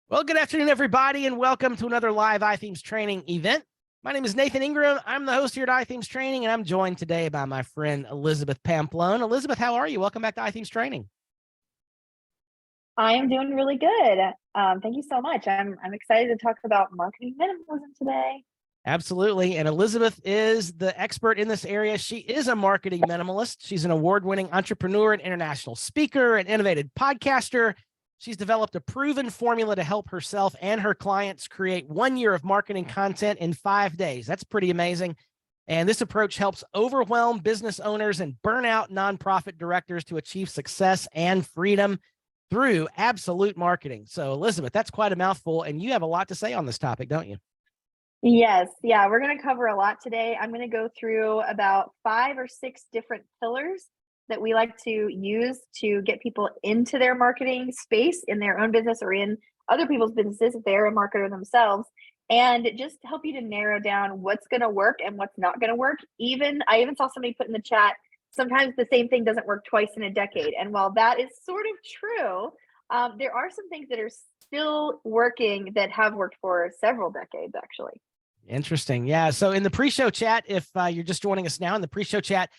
Well, good afternoon, everybody, and welcome to another live iThemes training event. My name is Nathan Ingram. I'm the host here at iThemes Training, and I'm joined today by my friend Elizabeth Pamplone. Elizabeth, how are you? Welcome back to iThemes Training. I am doing really good. Thank you so much. I'm excited to talk about marketing minimalism today. Absolutely. And Elizabeth is the expert in this area. She is a marketing minimalist. She's an award-winning entrepreneur and international speaker, an innovative podcaster. She's developed a proven formula to help herself and her clients create 1 year of marketing content in 5 days. That's pretty amazing. And this approach helps overwhelm business owners and burnout nonprofit directors to achieve success and freedom through absolute marketing. So, Elizabeth, that's quite a mouthful, and you have a lot to say on this topic, don't you? Yes, yeah, we're going to cover a lot today. I'm going to go through about 5 or 6 different pillars that we like to use to get people into their marketing space in their own business or in other people's businesses if they're a marketer themselves, and just help you to narrow down what's going to work and what's not going to work. I even saw somebody put in the chat, sometimes the same thing doesn't work twice in a decade. And while that is sort of true, there are some things that are still working that have worked for several decades, actually. Interesting. Yeah. So in the pre-show chat, if you're just joining us now in the pre-show chat,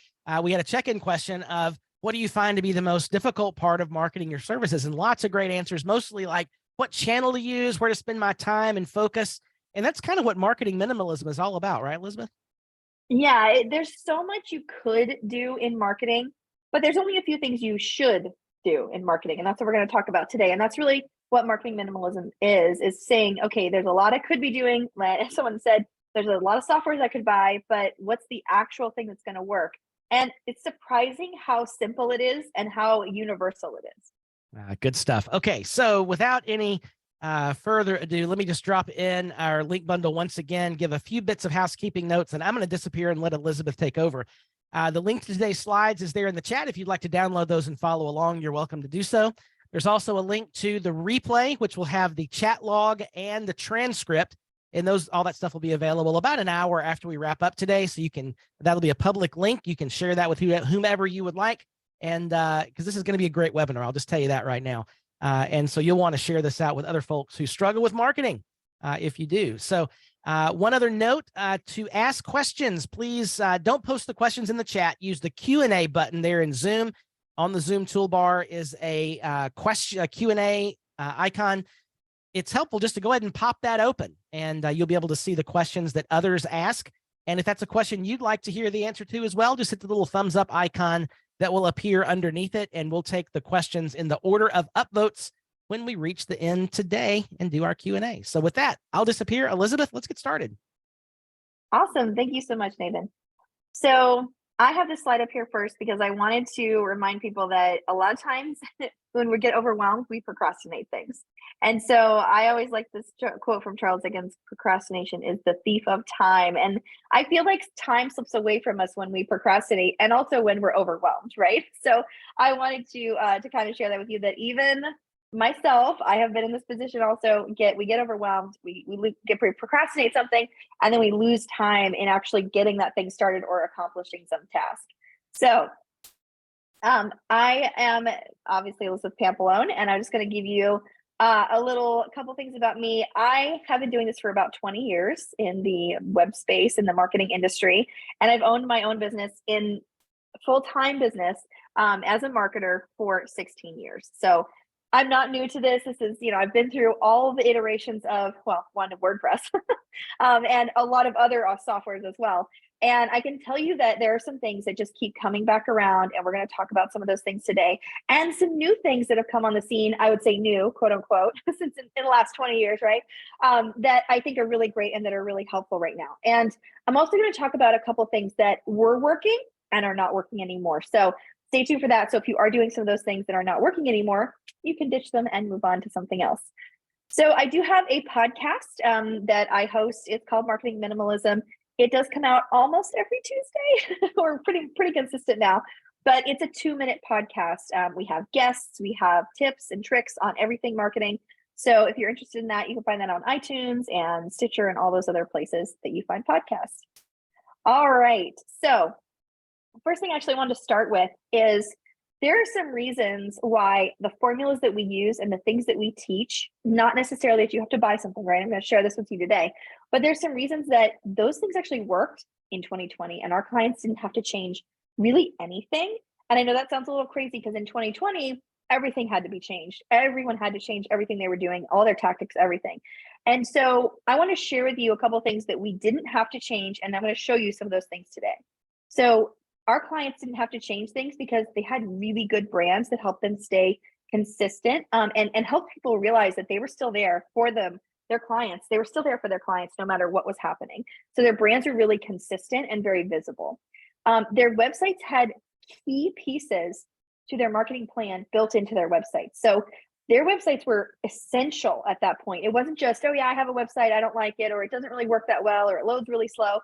we had a check-in question of what do you find to be the most difficult part of marketing your services? And lots of great answers, mostly like what channel to use, where to spend my time and focus. And that's kind of what marketing minimalism is all about, right, Elizabeth? Yeah, there's so much you could do in marketing, but there's only a few things you should do in marketing. And that's what we're going to talk about today. And that's really what marketing minimalism is saying, okay, there's a lot I could be doing. Like someone said, there's a lot of softwares I could buy, but what's the actual thing that's going to work? And it's surprising how simple it is and how universal it is. Good stuff. Okay, so without any further ado, let me just drop in our link bundle once again, give a few bits of housekeeping notes, and I'm going to disappear and let Elizabeth take over. The link to today's slides is there in the chat. If you'd like to download those and follow along, you're welcome to do so. There's also a link to the replay, which will have the chat log and the transcript. And all that stuff will be available about an hour after we wrap up today. So that'll be a public link. You can share that with whomever you would like. And because this is going to be a great webinar, I'll just tell you that right now. And so you'll want to share this out with other folks who struggle with marketing if you do. So one other note, to ask questions, please don't post the questions in the chat. Use the Q&A button there in Zoom. On the Zoom toolbar is a Q&A icon. It's helpful just to go ahead and pop that open, and you'll be able to see the questions that others ask. And if that's a question you'd like to hear the answer to as well, just hit the little thumbs up icon that will appear underneath it, and we'll take the questions in the order of upvotes when we reach the end today and do our Q&A. So with that, I'll disappear. Elizabeth, let's get started. Awesome. Thank you so much, Nathan. So I have this slide up here first because I wanted to remind people that a lot of times when we get overwhelmed, we procrastinate things. And so I always like this quote from Charles Dickens: procrastination is the thief of time. And I feel like time slips away from us when we procrastinate, and also when we're overwhelmed, right? So I wanted to kind of share that with you, that even myself, I have been in this position also. We get overwhelmed, we procrastinate something, and then we lose time in actually getting that thing started or accomplishing some task. So I am obviously Elizabeth Pamplone, and I'm just going to give you a couple things about me. I have been doing this for about 20 years in the web space, in the marketing industry, and I've owned my own business in full-time business as a marketer for 16 years. So I'm not new to this. This is, I've been through all the iterations of, one of WordPress and a lot of other softwares as well. And I can tell you that there are some things that just keep coming back around, and we're going to talk about some of those things today, and some new things that have come on the scene. I would say new, quote unquote, since in the last 20 years, right? That I think are really great and that are really helpful right now. And I'm also going to talk about a couple things that were working and are not working anymore. So stay tuned for that. So if you are doing some of those things that are not working anymore, you can ditch them and move on to something else. So I do have a podcast that I host. It's called Marketing Minimalism. It does come out almost every Tuesday. We're pretty consistent now, but it's a 2-minute podcast. We have guests, we have tips and tricks on everything marketing. So if you're interested in that, you can find that on iTunes and Stitcher and all those other places that you find podcasts. All right. So first thing I actually wanted to start with is There are some reasons why the formulas that we use and the things that we teach, not necessarily that you have to buy something, right? I'm going to share this with you today, but there's some reasons that those things actually worked in 2020 and our clients didn't have to change really anything. And I know that sounds a little crazy because in 2020, everything had to be changed. Everyone had to change everything they were doing, all their tactics, everything. And so I want to share with you a couple of things that we didn't have to change. And I'm going to show you some of those things today. So our clients didn't have to change things because they had really good brands that helped them stay consistent, and help people realize that they were still there for them, their clients. They were still there for their clients no matter what was happening. So their brands are really consistent and very visible. Their websites had key pieces to their marketing plan built into their websites. So their websites were essential at that point. It wasn't just, oh yeah, I have a website, I don't like it, or it doesn't really work that well, or it loads really slow.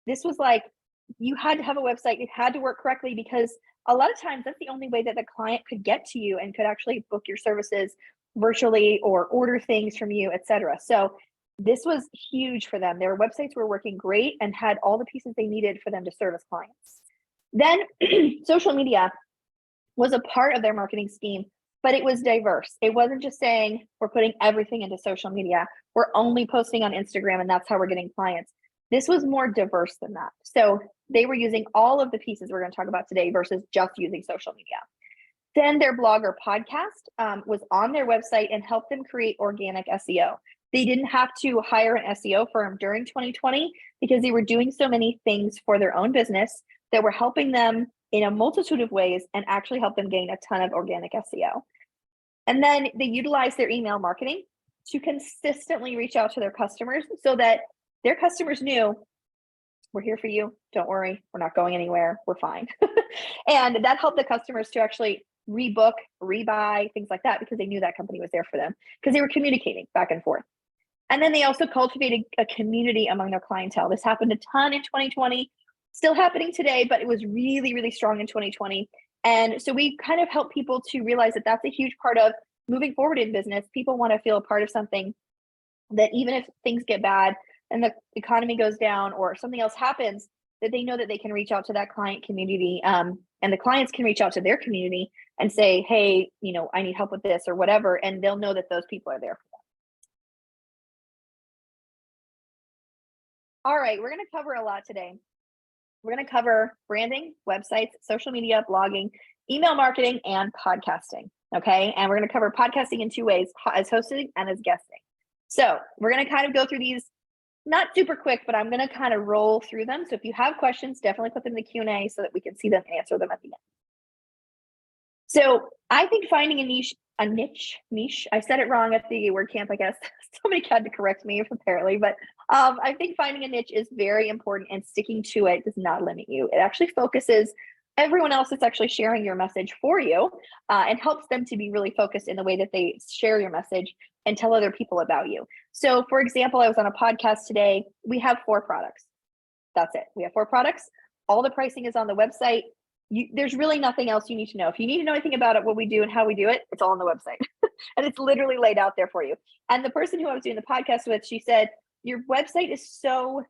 This was like, you had to have a website, it had to work correctly, because a lot of times that's the only way that the client could get to you and could actually book your services virtually or order things from you, etc. So this was huge for them. Their websites were working great and had all the pieces they needed for them to service clients. Then social media was a part of their marketing scheme, but it was diverse. It wasn't just saying we're putting everything into social media, we're only posting on Instagram and that's how we're getting clients. This was more diverse than that. So they were using all of the pieces we're going to talk about today versus just using social media. Then their blog or podcast was on their website and helped them create organic SEO. They didn't have to hire an SEO firm during 2020 because they were doing so many things for their own business that were helping them in a multitude of ways and actually help them gain a ton of organic SEO. And then they utilized their email marketing to consistently reach out to their customers so that their customers knew, we're here for you. Don't worry. We're not going anywhere. We're fine. And that helped the customers to actually rebook, rebuy, things like that, because they knew that company was there for them because they were communicating back and forth. And then they also cultivated a community among their clientele. This happened a ton in 2020, still happening today, but it was really, really strong in 2020. And so we kind of help people to realize that that's a huge part of moving forward in business. People want to feel a part of something that even if things get bad and the economy goes down or something else happens, that they know that they can reach out to that client community, and the clients can reach out to their community and say, hey, I need help with this or whatever, and they'll know that those people are there for them. All right, we're going to cover a lot today. We're going to cover branding, websites, social media, blogging, email marketing, and podcasting. Okay, and we're going to cover podcasting in two ways, as hosting and as guesting. So we're going to kind of go through these, not super quick, but I'm going to kind of roll through them. So if you have questions, definitely put them in the Q&A so that we can see them and answer them at the end. So I think finding a niche, I said it wrong at the WordCamp, I guess. Somebody had to correct me apparently, but I think finding a niche is very important, and sticking to it does not limit you. It actually focuses everyone else that's actually sharing your message for you, and helps them to be really focused in the way that they share your message and tell other people about you. So for example, I was on a podcast today. We have 4 products. That's it. We have 4 products. All the pricing is on the website. There's really nothing else you need to know. If you need to know anything about it, what we do and how we do it, it's all on the website. And it's literally laid out there for you. And the person who I was doing the podcast with, she said, your website is so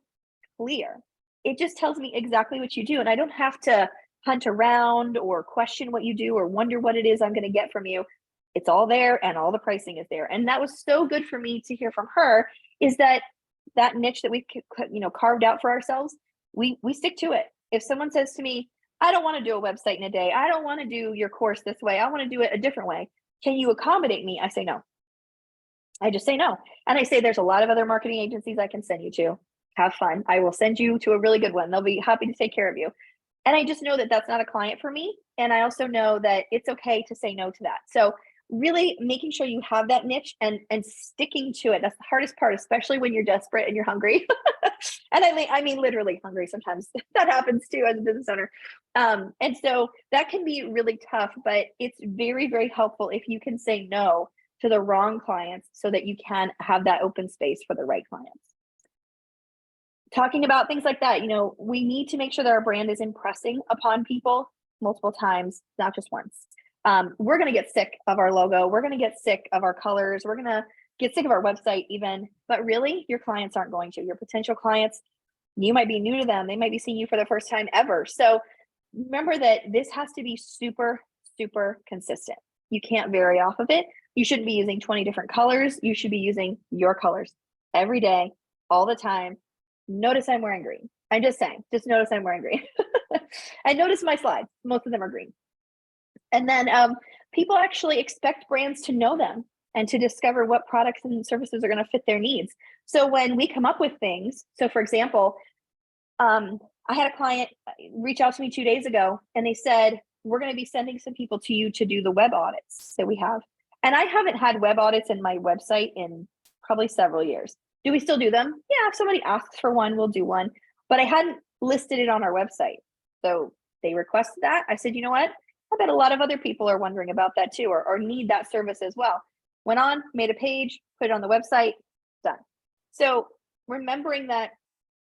clear. It just tells me exactly what you do. And I don't have to hunt around or question what you do or wonder what it is I'm going to get from you. It's all there and all the pricing is there. And that was so good for me to hear from her, is that niche that we carved out for ourselves, we stick to it. If someone says to me, I don't want to do a website in a day, I don't want to do your course this way, I want to do it a different way, can you accommodate me? I say no. I just say no. And I say, there's a lot of other marketing agencies I can send you to. Have fun. I will send you to a really good one. They'll be happy to take care of you. And I just know that that's not a client for me. And I also know that it's okay to say no to that. So really making sure you have that niche and sticking to it. That's the hardest part, especially when you're desperate and you're hungry. And I mean, literally hungry. Sometimes that happens too as a business owner. And so that can be really tough, but it's very, very helpful if you can say no to the wrong clients so that you can have that open space for the right clients. Talking about things like that, we need to make sure that our brand is impressing upon people multiple times, not just once. We're going to get sick of our logo. We're going to get sick of our colors. We're going to get sick of our website even, but really your clients aren't going to. Your potential clients, you might be new to them. They might be seeing you for the first time ever. So remember that this has to be super, super consistent. You can't vary off of it. You shouldn't be using 20 different colors. You should be using your colors every day, all the time. Notice I'm wearing green. I'm just saying, just notice I'm wearing green. And notice my slides. Most of them are green. And then people actually expect brands to know them and to discover what products and services are going to fit their needs. So when we come up with things, so for example, I had a client reach out to me 2 days ago and they said, we're going to be sending some people to you to do the web audits that we have. And I haven't had web audits in my website in probably several years. Do we still do them? Yeah, if somebody asks for one, we'll do one. But I hadn't listed it on our website. So they requested that. I said, you know what? I bet a lot of other people are wondering about that too, or need that service as well. Went on, made a page, put it on the website, done. So remembering that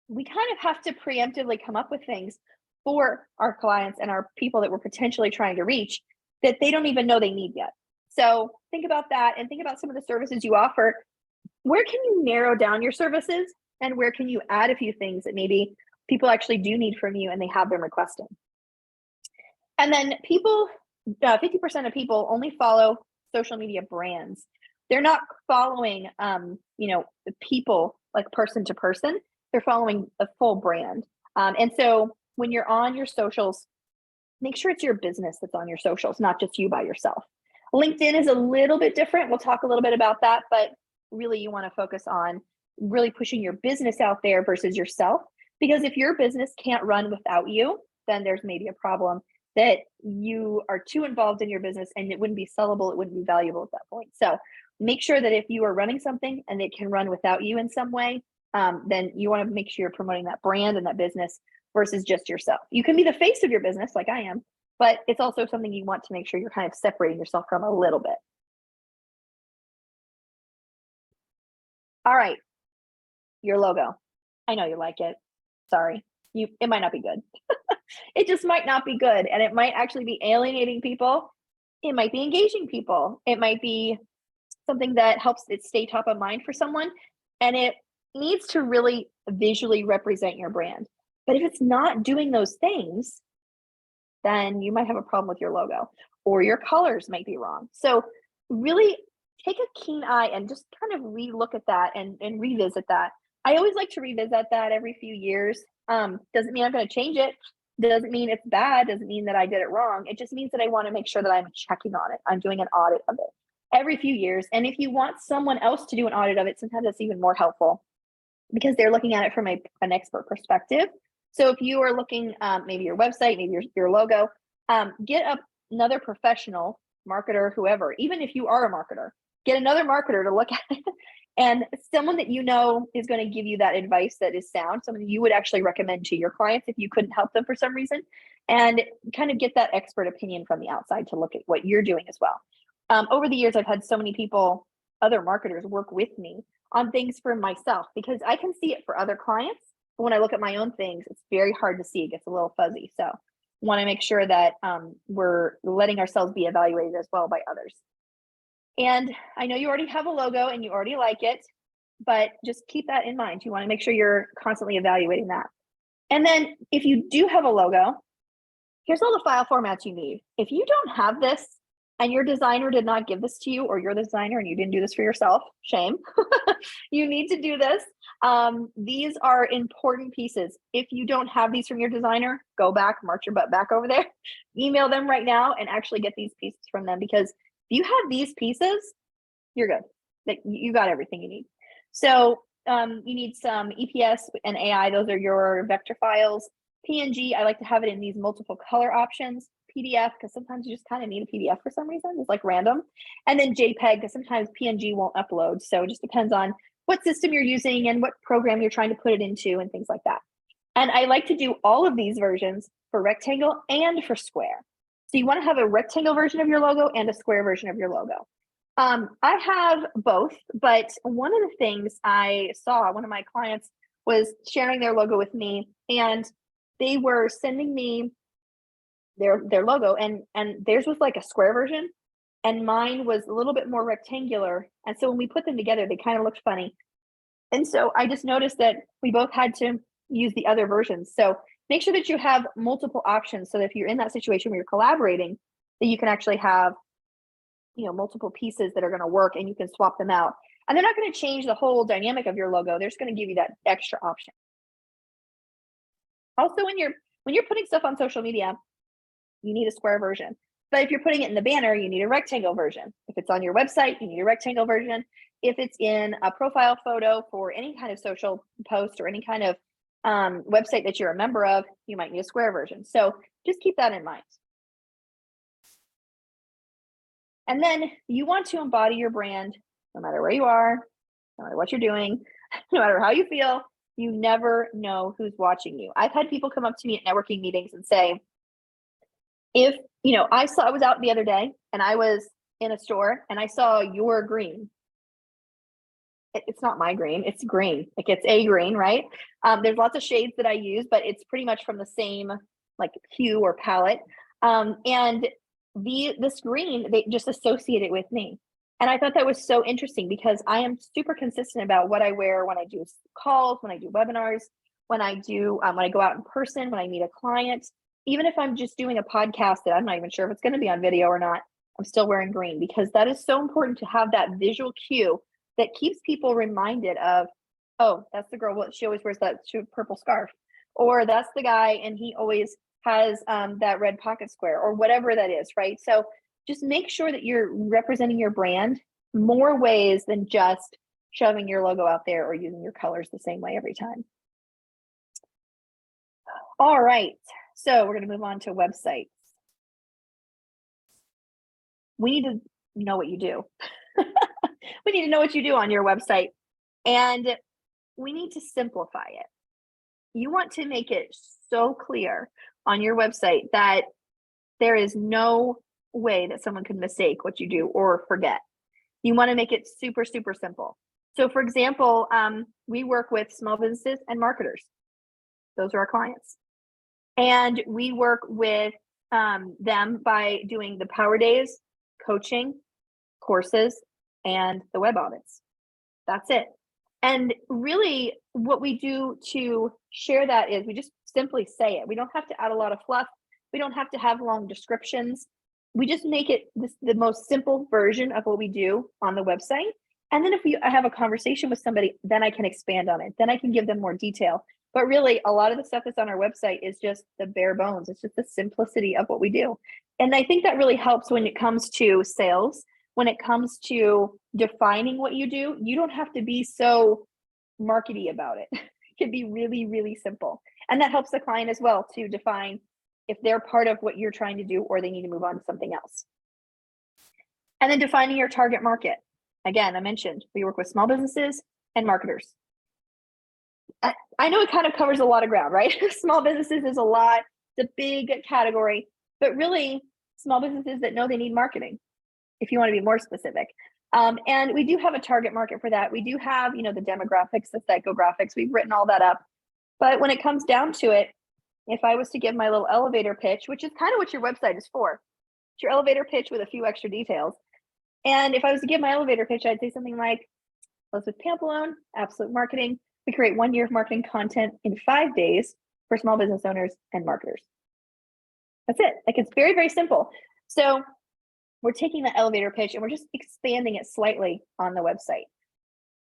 we kind of have to preemptively come up with things for our clients and our people that we're potentially trying to reach that they don't even know they need yet. So think about that and think about some of the services you offer. Where can you narrow down your services and where can you add a few things that maybe people actually do need from you and they have been requesting? And then people, 50% of people only follow social media brands. They're not following, the people like person to person. They're following a full brand. And so when you're on your socials, make sure it's your business that's on your socials, not just you by yourself. LinkedIn is a little bit different. We'll talk a little bit about that, but really you want to focus on really pushing your business out there versus yourself. Because if your business can't run without you, then there's maybe a problem that you are too involved in your business and it wouldn't be sellable, it wouldn't be valuable at that point. So make sure that if you are running something and it can run without you in some way, then you want to make sure you're promoting that brand and that business versus just yourself. You can be the face of your business like I am, but it's also something you want to make sure you're kind of separating yourself from a little bit. All right, your logo. I know you like it. Sorry, it might not be good. It just might not be good. And it might actually be alienating people. It might be engaging people. It might be something that helps it stay top of mind for someone. And it needs to really visually represent your brand. But if it's not doing those things, then you might have a problem with your logo or your colors might be wrong. So really take a keen eye and just kind of relook at that and revisit that. I always like to revisit that every few years. Doesn't mean I'm going to change it. Doesn't mean it's bad. Doesn't mean that I did it wrong. It just means that I want to make sure that I'm checking on it. I'm doing an audit of it every few years. And if you want someone else to do an audit of it, sometimes it's even more helpful because they're looking at it from an expert perspective. So if you are looking, maybe your website, maybe your logo, get another professional marketer, whoever, even if you are a marketer, get another marketer to look at it. And someone that you know is going to give you that advice that is sound, someone you would actually recommend to your clients if you couldn't help them for some reason, and kind of get that expert opinion from the outside to look at what you're doing as well. Over the years, I've had so many people, other marketers, work with me on things for myself because I can see it for other clients. But when I look at my own things, it's very hard to see. It gets a little fuzzy. So want to make sure that we're letting ourselves be evaluated as well by others. And I know you already have a logo and you already like it, but just keep that in mind. You want to make sure you're constantly evaluating that. And then if you do have a logo, here's all the file formats you need. If you don't have this and your designer did not give this to you, or you're the designer and you didn't do this for yourself, shame. You need to do this. These are important pieces. If you don't have these from your designer, go back, march your butt back over there, email them right now and actually get these pieces from them, because if you have these pieces, you're good. You got everything you need. So you need some EPS and AI. Those are your vector files. PNG, I like to have it in these multiple color options. PDF, because sometimes you just kind of need a PDF for some reason. It's like random. And then JPEG, because sometimes PNG won't upload. So it just depends on what system you're using and what program you're trying to put it into and things like that. And I like to do all of these versions for rectangle and for square. So you want to have a rectangle version of your logo and a square version of your logo. I have both, but one of the things I saw, one of my clients was sharing their logo with me, and they were sending me their logo, and theirs was like a square version, and mine was a little bit more rectangular. And so when we put them together, they kind of looked funny. And so I just noticed that we both had to use the other versions. So make sure that you have multiple options so that if you're in that situation where you're collaborating, that you can actually have, multiple pieces that are going to work and you can swap them out. And they're not going to change the whole dynamic of your logo. They're just going to give you that extra option. Also, when you're putting stuff on social media, you need a square version. But if you're putting it in the banner, you need a rectangle version. If it's on your website, you need a rectangle version. If it's in a profile photo for any kind of social post or any kind of website that you're a member of, you might need a square version. So just keep that in mind. And then you want to embody your brand no matter where you are, no matter what you're doing, no matter how you feel. You never know who's watching you. I've had people come up to me at networking meetings and say, if, I was out the other day and I was in a store and I saw your green. It's not my green, it's green. Like it's a green, right? There's lots of shades that I use, but it's pretty much from the same like hue or palette. And this green, they just associate it with me. And I thought that was so interesting because I am super consistent about what I wear when I do calls, when I do webinars, when I go out in person, when I meet a client. Even if I'm just doing a podcast that I'm not even sure if it's going to be on video or not, I'm still wearing green because that is so important to have that visual cue that keeps people reminded of, oh, that's the girl. Well, she always wears that purple scarf, or that's the guy and he always has that red pocket square or whatever that is, right? So just make sure that you're representing your brand more ways than just shoving your logo out there or using your colors the same way every time. All right. So we're going to move on to websites. We need to know what you do. We need to know what you do on your website, and we need to simplify it. You want to make it so clear on your website that there is no way that someone could mistake what you do or forget. You want to make it super, super simple. So for example, we work with small businesses and marketers. Those are our clients. And we work with them by doing the Power Days, coaching, courses, and the web audits. That's it. And really what we do to share that is we just simply say it. We don't have to add a lot of fluff. We don't have to have long descriptions. We just make it the most simple version of what we do on the website. And then if I have a conversation with somebody, then I can expand on it. Then I can give them more detail. But really, a lot of the stuff that's on our website is just the bare bones. It's just the simplicity of what we do. And I think that really helps when it comes to sales. When it comes to defining what you do, you don't have to be so markety about it. It can be really, really simple. And that helps the client as well to define if they're part of what you're trying to do or they need to move on to something else. And then defining your target market. Again, I mentioned we work with small businesses and marketers. I know it kind of covers a lot of ground, right? Small businesses is a lot, it's a big category, but really small businesses that know they need marketing, if you want to be more specific. And we do have a target market for that. We do have, the demographics, the psychographics, we've written all that up. But when it comes down to it, if I was to give my little elevator pitch, which is kind of what your website is for, it's your elevator pitch with a few extra details. And if I was to give my elevator pitch, I'd say something like, Elizabeth Pampalone, Absolute Marketing. We create 1 year of marketing content in 5 days for small business owners and marketers. That's it. Like it's very, very simple. So we're taking that elevator pitch and we're just expanding it slightly on the website.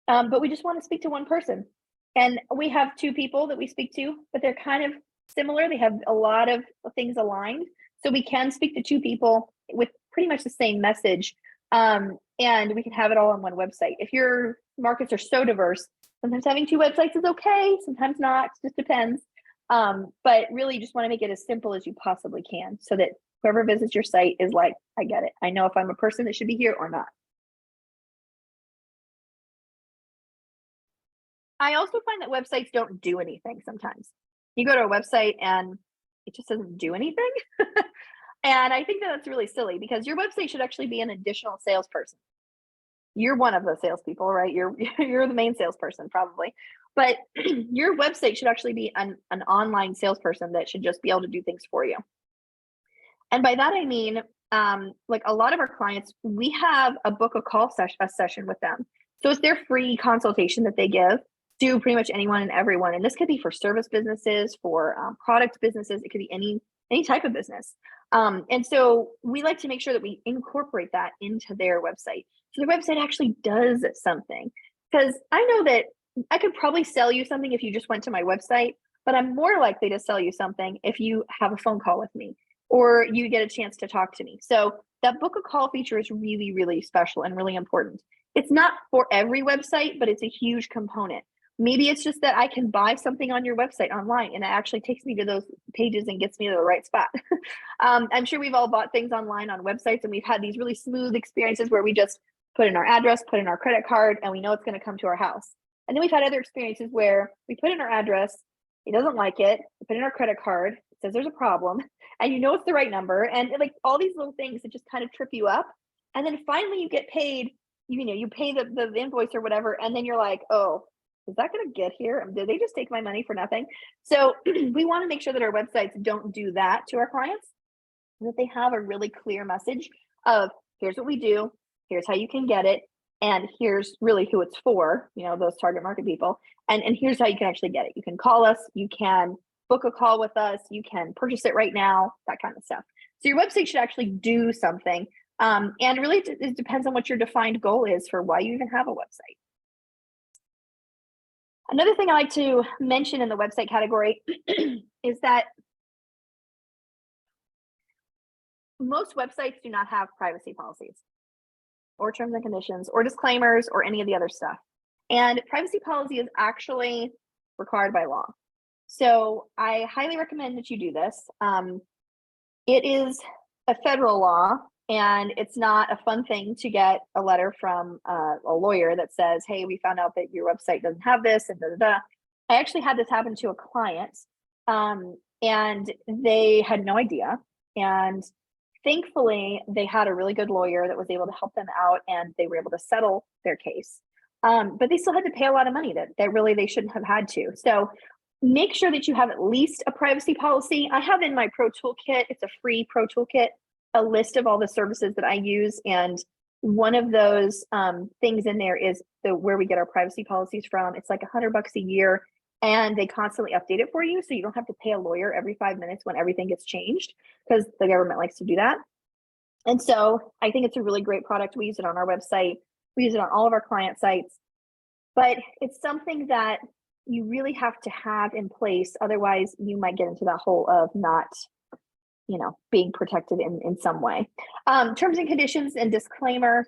But we just want to speak to one person. And we have 2 people that we speak to, but they're kind of similar. They have a lot of things aligned. So we can speak to 2 people with pretty much the same message. And we can have it all on one website. If your markets are so diverse, sometimes having 2 websites is okay, sometimes not, it just depends. But really just want to make it as simple as you possibly can so that whoever visits your site is like, I get it. I know if I'm a person that should be here or not. I also find that websites don't do anything sometimes. You go to a website and it just doesn't do anything. And I think that that's really silly because your website should actually be an additional salesperson. You're one of the salespeople, right? You're the main salesperson probably, but your website should actually be an online salesperson that should just be able to do things for you. And by that, I mean, like a lot of our clients, we have a book a call session with them. So it's their free consultation that they give to pretty much anyone and everyone. And this could be for service businesses, for product businesses. It could be any any type of business. And so we like to make sure that we incorporate that into their website. So their website actually does something. Because I know that I could probably sell you something if you just went to my website, but I'm more likely to sell you something if you have a phone call with me or you get a chance to talk to me. So that book a call feature is really, really special and really important. It's not for every website, but it's a huge component. Maybe it's just that I can buy something on your website online and it actually takes me to those pages and gets me to the right spot. I'm sure we've all bought things online on websites and we've had these really smooth experiences where we just put in our address, put in our credit card, and we know it's going to come to our house. And then we've had other experiences where we put in our address, it doesn't like it, we put in our credit card, it says there's a problem, and you know it's the right number, and like all these little things that just kind of trip you up. And then finally you get paid, you pay the invoice or whatever, and then you're like, oh, is that going to get here? Did they just take my money for nothing? So we want to make sure that our websites don't do that to our clients, that they have a really clear message of here's what we do, here's how you can get it, and here's really who it's for, those target market people. And here's how you can actually get it. You can call us, you can book a call with us, you can purchase it right now, that kind of stuff. So your website should actually do something. And really, it depends on what your defined goal is for why you even have a website. Another thing I like to mention in the website category is that most websites do not have privacy policies or terms and conditions or disclaimers or any of the other stuff. And privacy policy is actually required by law. So I highly recommend that you do this. It is a federal law, and it's not a fun thing to get a letter from a lawyer that says, hey, we found out that your website doesn't have this and da da da. I actually had this happen to a client, and they had no idea. And thankfully, they had a really good lawyer that was able to help them out, and they were able to settle their case. But they still had to pay a lot of money that really they shouldn't have had to. So make sure that you have at least a privacy policy. I have in my Pro Toolkit, it's a free Pro Toolkit, a list of all the services that I use. And one of those things in there is where we get our privacy policies from. It's like $100 a year, and they constantly update it for you. So you don't have to pay a lawyer every 5 minutes when everything gets changed, because the government likes to do that. And so I think it's a really great product. We use it on our website. We use it on all of our client sites, but it's something that you really have to have in place. Otherwise you might get into that hole of not, being protected in some way. Terms and conditions and disclaimer,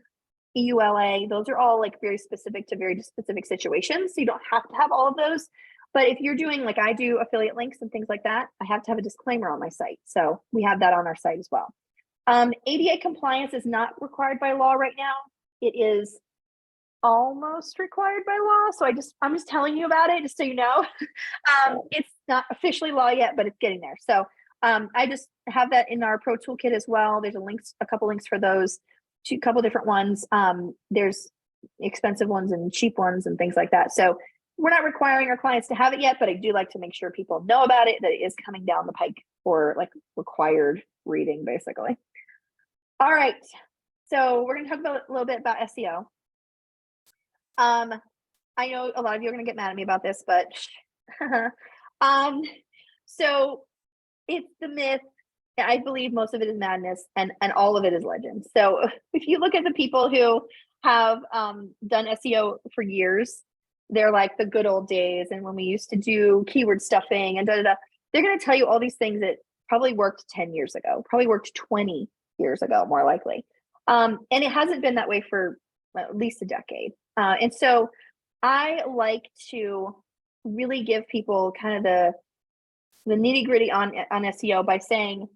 EULA, those are all like very specific to very specific situations. So you don't have to have all of those. But if you're doing like I do affiliate links and things like that, I have to have a disclaimer on my site. So we have that on our site as well. ADA compliance is not required by law right now. It is almost required by law. So I'm just telling you about it, just so you know. It's not officially law yet, but it's getting there. So I just have that in our Pro Toolkit as well. There's a couple links for those, a couple different ones. There's expensive ones and cheap ones and things like that. So we're not requiring our clients to have it yet, but I do like to make sure people know about it, that it is coming down the pike for like required reading, basically. All right. So we're going to talk about a little bit about SEO. I know a lot of you are going to get mad at me about this, but so it's the myth. I believe most of it is madness, and all of it is legend. So if you look at the people who have done SEO for years, they're like the good old days, and when we used to do keyword stuffing and da da da, they're going to tell you all these things that probably worked 10 years ago, probably worked 20 years ago, more likely. And it hasn't been that way for at least a decade. And so I like to really give people kind of the nitty gritty on SEO by saying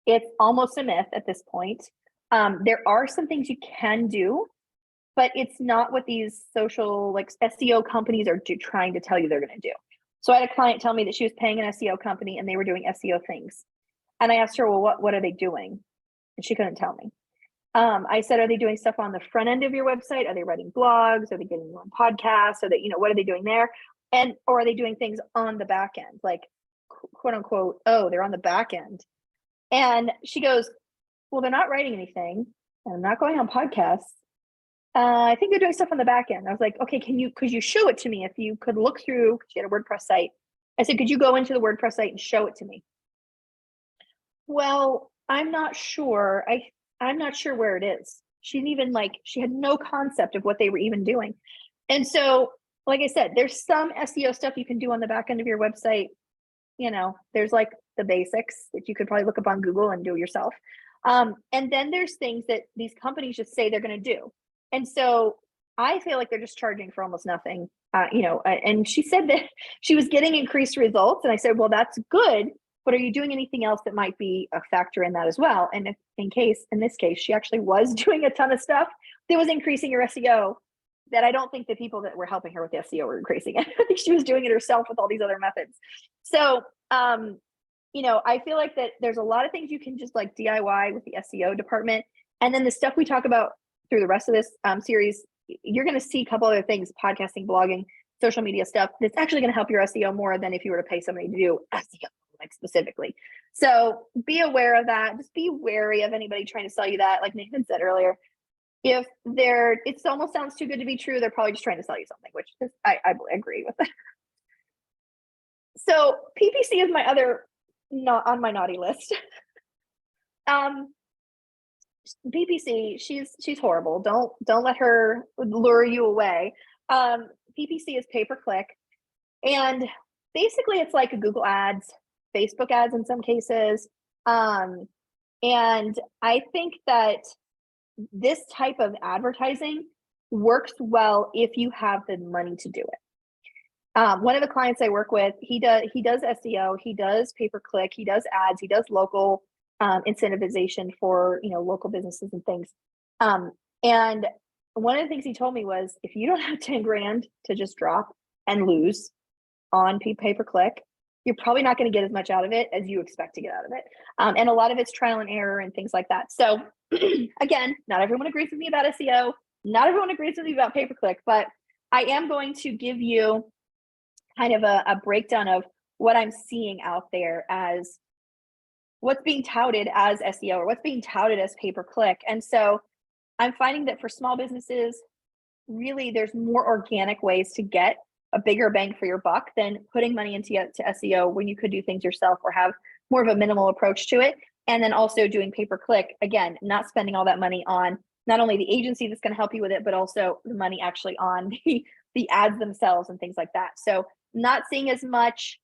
it's almost a myth at this point. There are some things you can do, but it's not what these social like SEO companies are trying to tell you they're going to do. So I had a client tell me that she was paying an SEO company and they were doing SEO things. And I asked her, well, what are they doing? And she couldn't tell me. I said, are they doing stuff on the front end of your website? Are they writing blogs? Are they getting you on podcasts? Are they, what are they doing there? Or are they doing things on the back end? Like, quote unquote, oh, they're on the back end. And she goes, well, they're not writing anything, and I'm not going on podcasts. I think they're doing stuff on the back end. I was like, okay, could you show it to me? If you could look through, she had a WordPress site. I said, could you go into the WordPress site and show it to me? Well, I'm not sure. I'm not sure where it is. She didn't even she had no concept of what they were even doing. And so, like I said, there's some SEO stuff you can do on the back end of your website. There's like the basics that you could probably look up on Google and do yourself. And then there's things that these companies just say they're going to do. And so I feel like they're just charging for almost nothing. And she said that she was getting increased results. And I said, well, that's good. But are you doing anything else that might be a factor in that as well? And if, in this case, she actually was doing a ton of stuff that was increasing her SEO, that I don't think the people that were helping her with the SEO were increasing it. I think she was doing it herself with all these other methods. So, I feel like that there's a lot of things you can just like DIY with the SEO department. And then the stuff we talk about through the rest of this series, you're going to see a couple other things, podcasting, blogging, social media stuff that's actually going to help your SEO more than if you were to pay somebody to do SEO specifically. So be aware of that. Just be wary of anybody trying to sell you that. Like Nathan said earlier, if it almost sounds too good to be true, they're probably just trying to sell you something, which is, I agree with that. So PPC is my other not on my naughty list. PPC, she's horrible. Don't let her lure you away. PPC is pay per click, and basically it's like Google ads, Facebook ads in some cases. And I think that this type of advertising works well if you have the money to do it. One of the clients I work with, he does SEO, he does pay per click, he does ads, he does local incentivization for local businesses and things. And one of the things he told me was, if you don't have 10 grand to just drop and lose on pay per click, you're probably not going to get as much out of it as you expect to get out of it. And a lot of it's trial and error and things like that. So again, not everyone agrees with me about SEO. Not everyone agrees with me about pay per click, but I am going to give you kind of a breakdown of what I'm seeing out there as what's being touted as SEO or what's being touted as pay per click. And so I'm finding that for small businesses, really there's more organic ways to get a bigger bang for your buck than putting money into SEO when you could do things yourself or have more of a minimal approach to it. And then also doing pay per click, again, not spending all that money on not only the agency that's going to help you with it, but also the money actually on the ads themselves and things like that. So not seeing as much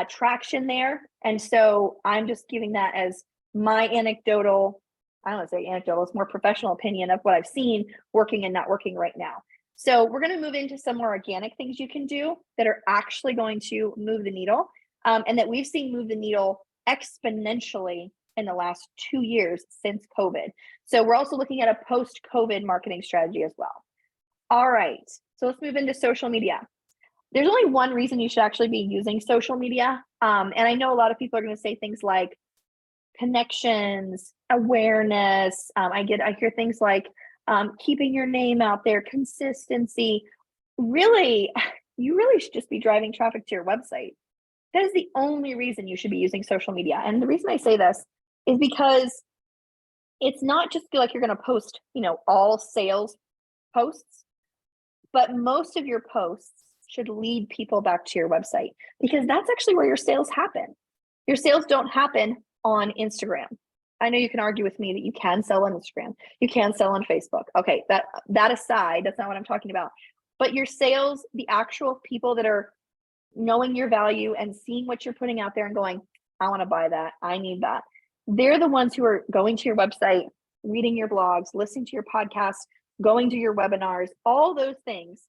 traction there. And so I'm just giving that as my anecdotal, I don't want to say anecdotal, it's more professional opinion of what I've seen working and not working right now. So we're going to move into some more organic things you can do that are actually going to move the needle, and that we've seen move the needle exponentially in the last 2 years since COVID. So we're also looking at a post-COVID marketing strategy as well. All right, so let's move into social media. There's only one reason you should actually be using social media. And I know a lot of people are going to say things like connections, awareness. I hear things like keeping your name out there, consistency. Really, you really should just be driving traffic to your website. That is the only reason you should be using social media. And the reason I say this is because it's not just like you're going to post, all sales posts, but most of your posts should lead people back to your website, because that's actually where your sales happen. Your sales don't happen on Instagram. I know you can argue with me that you can sell on Instagram, you can sell on Facebook. Okay, that aside, that's not what I'm talking about. But your sales, the actual people that are knowing your value and seeing what you're putting out there and going, I want to buy that, I need that. They're the ones who are going to your website, reading your blogs, listening to your podcasts, going to your webinars, all those things.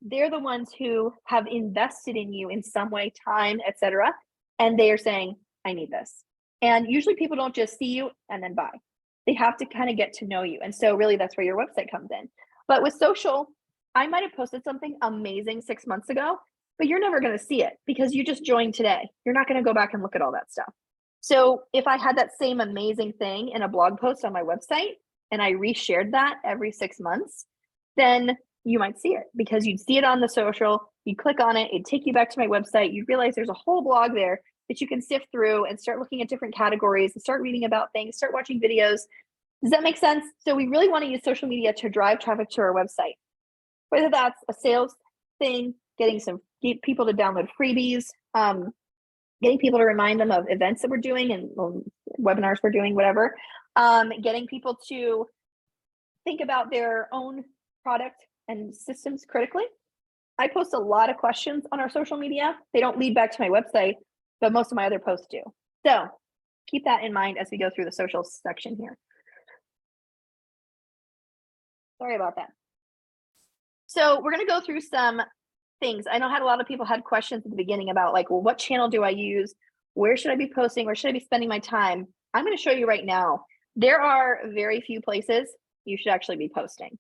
They're the ones who have invested in you in some way, time, etc. And they are saying, I need this. And usually people don't just see you and then buy. They have to kind of get to know you. And so really that's where your website comes in. But with social, I might have posted something amazing 6 months ago, but you're never going to see it because you just joined today. You're not going to go back and look at all that stuff. So if I had that same amazing thing in a blog post on my website and I reshared that every 6 months, then you might see it because you'd see it on the social, you click on it, it'd take you back to my website, you'd realize there's a whole blog there that you can sift through and start looking at different categories and start reading about things, start watching videos. Does that make sense? So we really want to use social media to drive traffic to our website, whether that's a sales thing, get people to download freebies, getting people to remind them of events that we're doing and webinars we're doing, whatever. Getting people to think about their own product and systems critically. I post a lot of questions on our social media. They don't lead back to my website, but most of my other posts do. So keep that in mind as we go through the social section here. Sorry about that. So we're going to go through some things. I know a lot of people had questions at the beginning about like, well, what channel do I use? Where should I be posting? Where should I be spending my time? I'm going to show you right now. There are very few places you should actually be posting.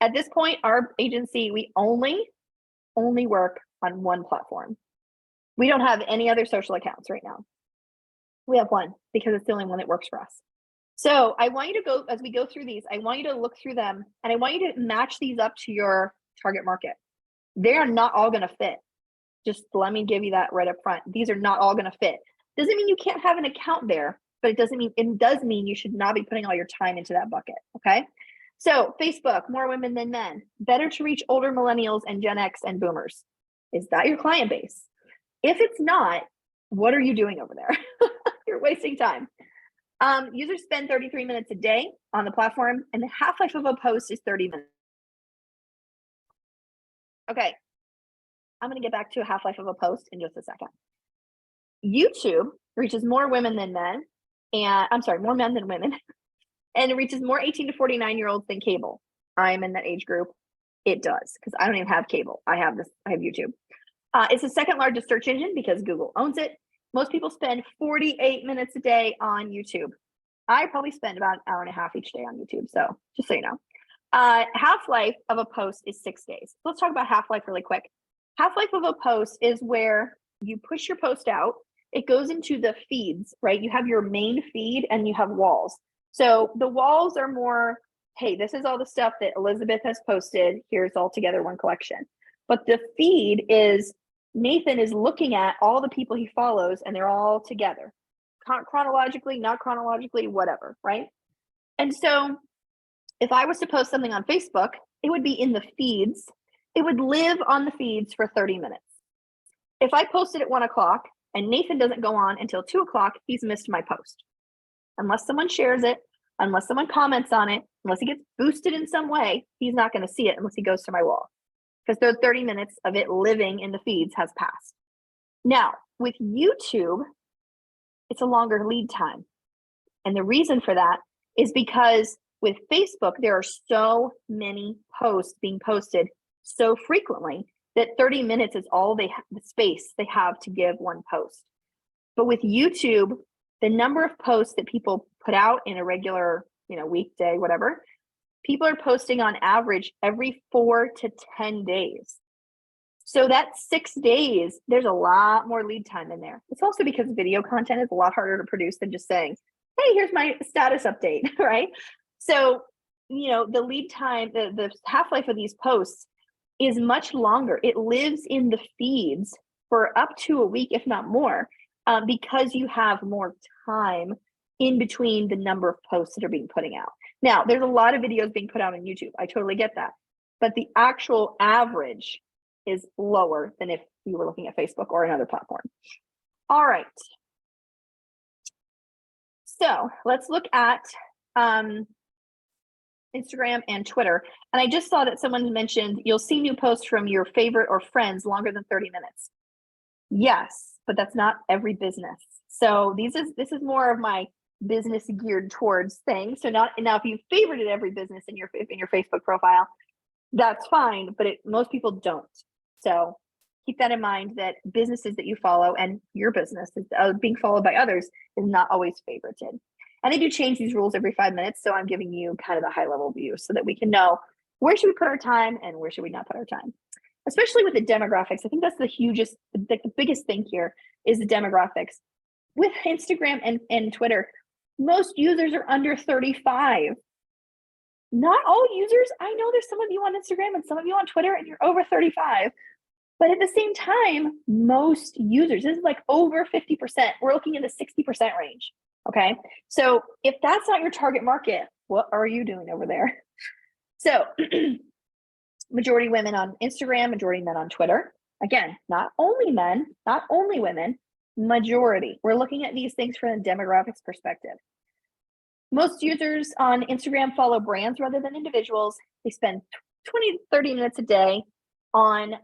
At this point, our agency, we only work on one platform. We don't have any other social accounts right now. We have one because it's the only one that works for us. So I want you to go, as we go through these, I want you to look through them and I want you to match these up to your target market. They are not all going to fit. Just let me give you that right up front. These are not all going to fit. Doesn't mean you can't have an account there, but it does mean you should not be putting all your time into that bucket. Okay. So Facebook, more women than men, better to reach older millennials and Gen X and boomers. Is that your client base? If it's not, what are you doing over there? You're wasting time. Users spend 33 minutes a day on the platform and the half-life of a post is 30 minutes. Okay, I'm going to get back to a half-life of a post in just a second. YouTube reaches more women than men, and I'm sorry, more men than women, and it reaches more 18 to 49-year-olds than cable. I'm in that age group. It does, because I don't even have cable. I have YouTube. It's the second largest search engine because Google owns it. Most people spend 48 minutes a day on YouTube. I probably spend about an hour and a half each day on YouTube. So just so you know, half-life of a post is 6 days. Let's talk about half-life really quick. Half-life of a post is where you push your post out. It goes into the feeds, right? You have your main feed and you have walls. So the walls are more, hey, this is all the stuff that Elizabeth has posted. Here's all together one collection. But the feed is Nathan is looking at all the people he follows and they're all together, chronologically, not chronologically, whatever, right? And so if I was to post something on Facebook, it would be in the feeds. It would live on the feeds for 30 minutes. If I posted at 1 o'clock and Nathan doesn't go on until 2 o'clock, he's missed my post. Unless someone shares it, unless someone comments on it, unless he gets boosted in some way, he's not going to see it unless he goes to my wall. Because the 30 minutes of it living in the feeds has passed. Now, with YouTube, it's a longer lead time. And the reason for that is because with Facebook, there are so many posts being posted so frequently that 30 minutes is all the space they have to give one post. But with YouTube, the number of posts that people put out in a regular, weekday, whatever, people are posting on average every 4 to 10 days. So that's 6 days. There's a lot more lead time in there. It's also because video content is a lot harder to produce than just saying, hey, here's my status update, right? So, the lead time, the half-life of these posts is much longer. It lives in the feeds for up to a week, if not more, because you have more time in between the number of posts that are being putting out. Now, there's a lot of videos being put out on YouTube. I totally get that. But the actual average is lower than if you were looking at Facebook or another platform. All right. So let's look at Instagram and Twitter. And I just saw that someone mentioned you'll see new posts from your favorite or friends longer than 30 minutes. Yes, but that's not every business. So this is more of my business geared towards things. So now if you favorited every business in your Facebook profile, that's fine, but most people don't. So keep that in mind, that businesses that you follow and your business is being followed by others is not always favorited. And they do change these rules every 5 minutes. So I'm giving you kind of the high level view so that we can know where should we put our time and where should we not put our time, especially with the demographics. I think that's the biggest thing here is the demographics. With Instagram and Twitter, most users are under 35. Not all users. I know there's some of you on Instagram and some of you on Twitter and you're over 35. But at the same time, most users, this is like over 50%. We're looking in the 60% range. Okay. So if that's not your target market, what are you doing over there? So majority women on Instagram, majority men on Twitter. Again, not only men, not only women, Majority. We're looking at these things from a demographics perspective. Most users on Instagram follow brands rather than individuals. They spend 20 30 minutes a day on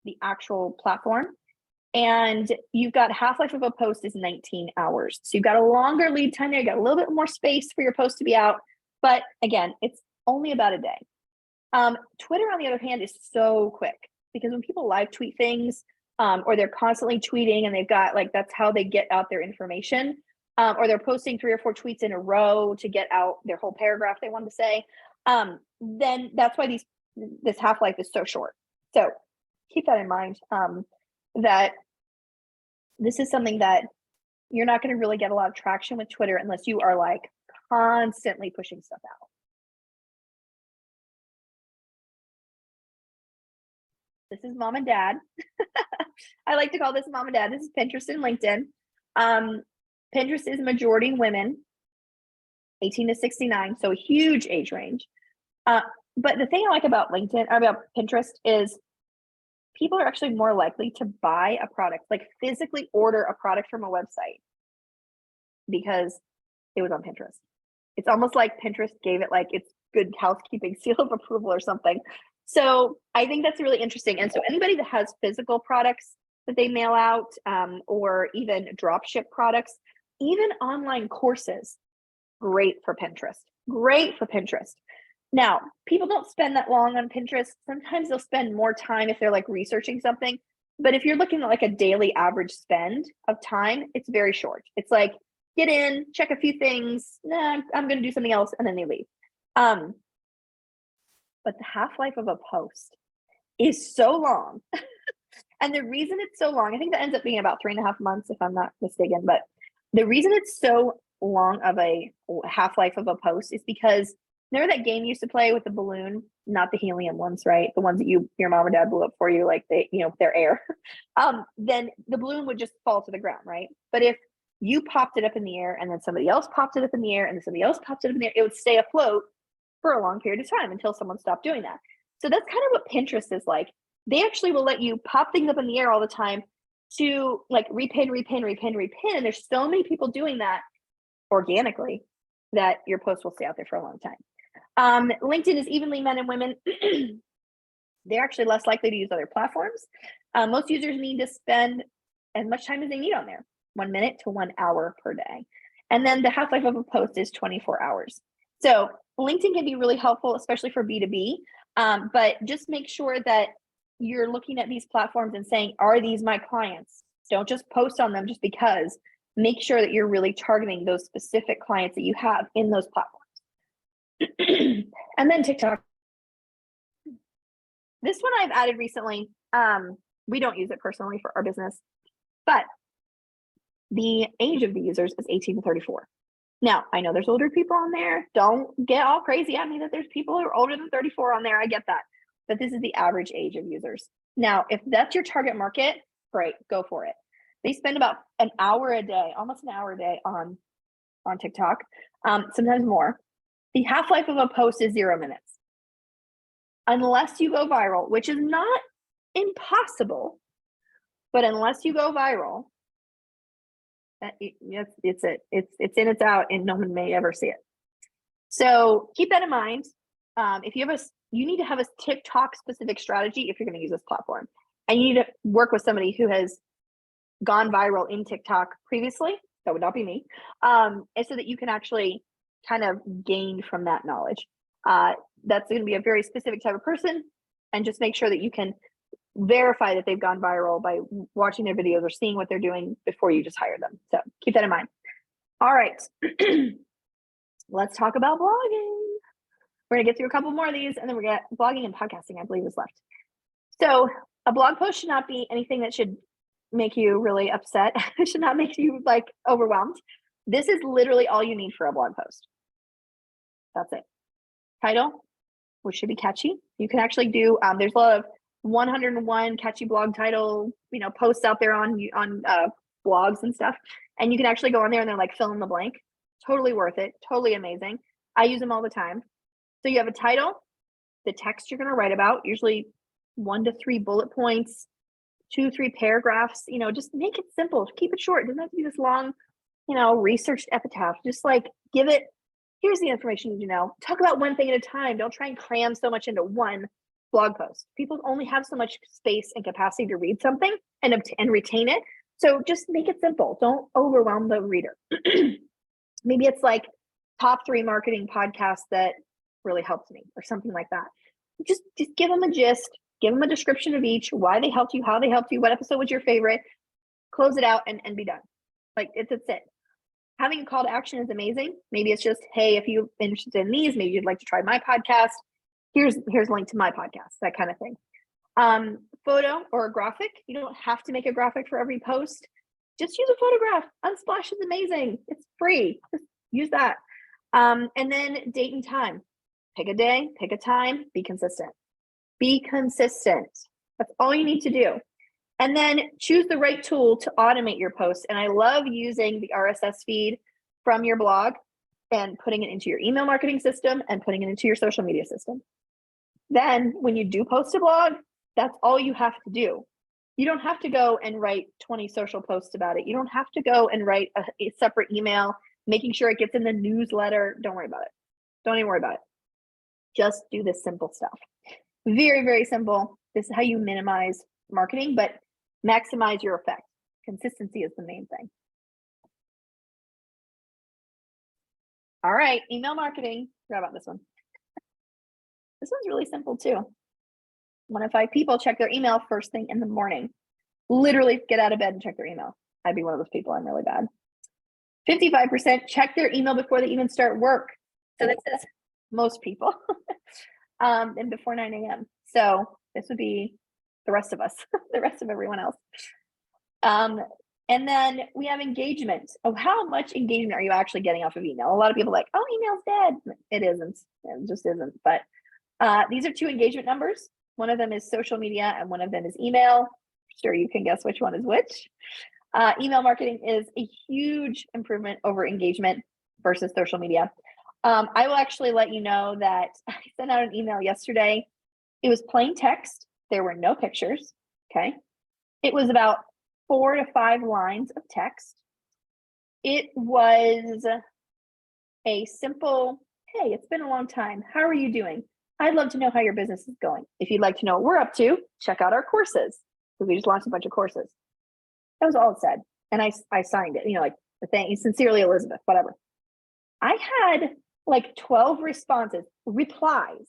the actual platform. And you've got half-life of a post is 19 hours. So you've got a longer lead time there. You got a little bit more space for your post to be out. But again, it's only about a day. Twitter, on the other hand, is so quick because when people live tweet things, or they're constantly tweeting and they've got like, that's how they get out their information, or they're posting 3 or 4 tweets in a row to get out their whole paragraph they want to say, then that's why this half-life is so short. So keep that in mind, that this is something that you're not going to really get a lot of traction with Twitter unless you are like constantly pushing stuff out. This is mom and dad. I like to call this mom and dad. This is Pinterest and LinkedIn. Pinterest is majority women, 18 to 69, so a huge age range. But the thing I like about Pinterest is people are actually more likely to buy a product, like physically order a product from a website because it was on Pinterest. It's almost like Pinterest gave it like its good housekeeping seal of approval or something. So I think that's really interesting. And so anybody that has physical products that they mail out, or even drop ship products, even online courses, great for Pinterest. Great for Pinterest. Now, people don't spend that long on Pinterest. Sometimes they'll spend more time if they're like researching something. But if you're looking at like a daily average spend of time, it's very short. It's like, get in, check a few things, nah, I'm going to do something else, and then they leave. But the half-life of a post is so long. And the reason it's so long, I think that ends up being about 3.5 months, if I'm not mistaken. But the reason it's so long of a half-life of a post is because remember that game you used to play with the balloon, not the helium ones, right? The ones that your mom or dad blew up for you, like they're air. Then the balloon would just fall to the ground, right? But if you popped it up in the air and then somebody else popped it up in the air and then somebody else popped it up in the air, it would stay afloat for a long period of time until someone stopped doing that. So that's kind of what Pinterest is like. They actually will let you pop things up in the air all the time to like repin. And there's so many people doing that organically that your post will stay out there for a long time. LinkedIn is evenly men and women. They're actually less likely to use other platforms. Most users need to spend as much time as they need on there, 1 minute to 1 hour per day. And then the half-life of a post is 24 hours. So LinkedIn can be really helpful, especially for B2B, but just make sure that you're looking at these platforms and saying, are these my clients? Don't just post on them just because. Make sure that you're really targeting those specific clients that you have in those platforms. And then TikTok. This one I've added recently. We don't use it personally for our business, but the age of the users is 18 to 34. Now, I know there's older people on there. Don't get all crazy at me that there's people who are older than 34 on there. I get that. But this is the average age of users. Now, if that's your target market, great, go for it. They spend about an hour a day, almost an hour a day on TikTok, sometimes more. The half-life of a post is 0 minutes. Unless you go viral, which is not impossible, but unless you go viral, it's in, it's out, and no one may ever see it. So keep that in mind. If you need to have a TikTok specific strategy if you're going to use this platform, and you need to work with somebody who has gone viral in TikTok previously. That would not be me. And so that you can actually kind of gain from that knowledge. That's going to be a very specific type of person, and just make sure that you can verify that they've gone viral by watching their videos or seeing what they're doing before you just hire them. So keep that in mind. All right. Let's talk about blogging. We're going to get through a couple more of these, and then we got blogging and podcasting, I believe, is left. So a blog post should not be anything that should make you really upset. It should not make you like overwhelmed. This is literally all you need for a blog post. That's it. Title, which should be catchy. You can actually do, there's a lot of 101 catchy blog title, posts out there on blogs and stuff. And you can actually go on there and they're like fill in the blank. Totally worth it. Totally amazing. I use them all the time. So you have a title, the text you're going to write about, usually 1 to 3 bullet points, 2-3 paragraphs, just make it simple. Keep it short. It doesn't have to be this long, researched epitaph. Just like give it, here's the information you need to know. Talk about one thing at a time. Don't try and cram so much into one blog post. People only have so much space and capacity to read something and retain it. So just make it simple. Don't overwhelm the reader. Maybe it's like top 3 marketing podcasts that really helped me or something like that. Just give them a gist, give them a description of each, why they helped you, how they helped you, what episode was your favorite, close it out and be done. Like it's it. Having a call to action is amazing. Maybe it's just, hey, if you're interested in these, maybe you'd like to try my podcast. Here's a link to my podcast, that kind of thing. Photo or a graphic. You don't have to make a graphic for every post. Just use a photograph. Unsplash is amazing. It's free. Just use that. And then date and time. Pick a day, pick a time, be consistent. Be consistent. That's all you need to do. And then choose the right tool to automate your posts. And I love using the RSS feed from your blog and putting it into your email marketing system and putting it into your social media system. Then when you do post a blog, that's all you have to do. You don't have to go and write 20 social posts about it. You don't have to go and write a separate email, making sure it gets in the newsletter. Don't worry about it. Don't even worry about it. Just do this simple stuff. Very, very simple. This is how you minimize marketing, but maximize your effect. Consistency is the main thing. All right, email marketing. Forgot about this one. This one's really simple too. 1 in 5 people check their email first thing in the morning. Literally get out of bed and check their email. I'd be one of those people. I'm really bad. 55% check their email before they even start work. So this is most people. And before 9 a.m. So this would be the rest of us, the rest of everyone else. And then we have engagement. Oh, how much engagement are you actually getting off of email? A lot of people are like, oh, email's dead. It isn't. It just isn't. But these are 2 engagement numbers. One of them is social media and one of them is email. Sure, you can guess which one is which. Email marketing is a huge improvement over engagement versus social media. I will actually let you know that I sent out an email yesterday. It was plain text. There were no pictures. Okay. It was about 4 to 5 lines of text. It was a simple, hey, it's been a long time. How are you doing? I'd love to know how your business is going. If you'd like to know what we're up to, check out our courses. Because we just launched a bunch of courses. That was all it said. And I signed it, like the thing, sincerely, Elizabeth, whatever. I had like 12 replies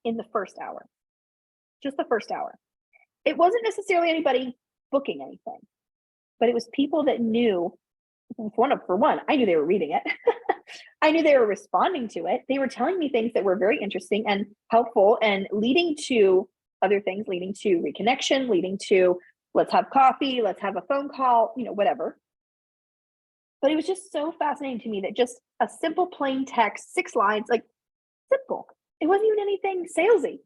in the first hour. Just the first hour. It wasn't necessarily anybody booking anything, but it was people that knew, for one, I knew they were reading it. I knew they were responding to it. They were telling me things that were very interesting and helpful and leading to other things, leading to reconnection, leading to let's have coffee, let's have a phone call, whatever. But it was just so fascinating to me that just a simple plain text, 6 lines, like simple. It wasn't even anything salesy.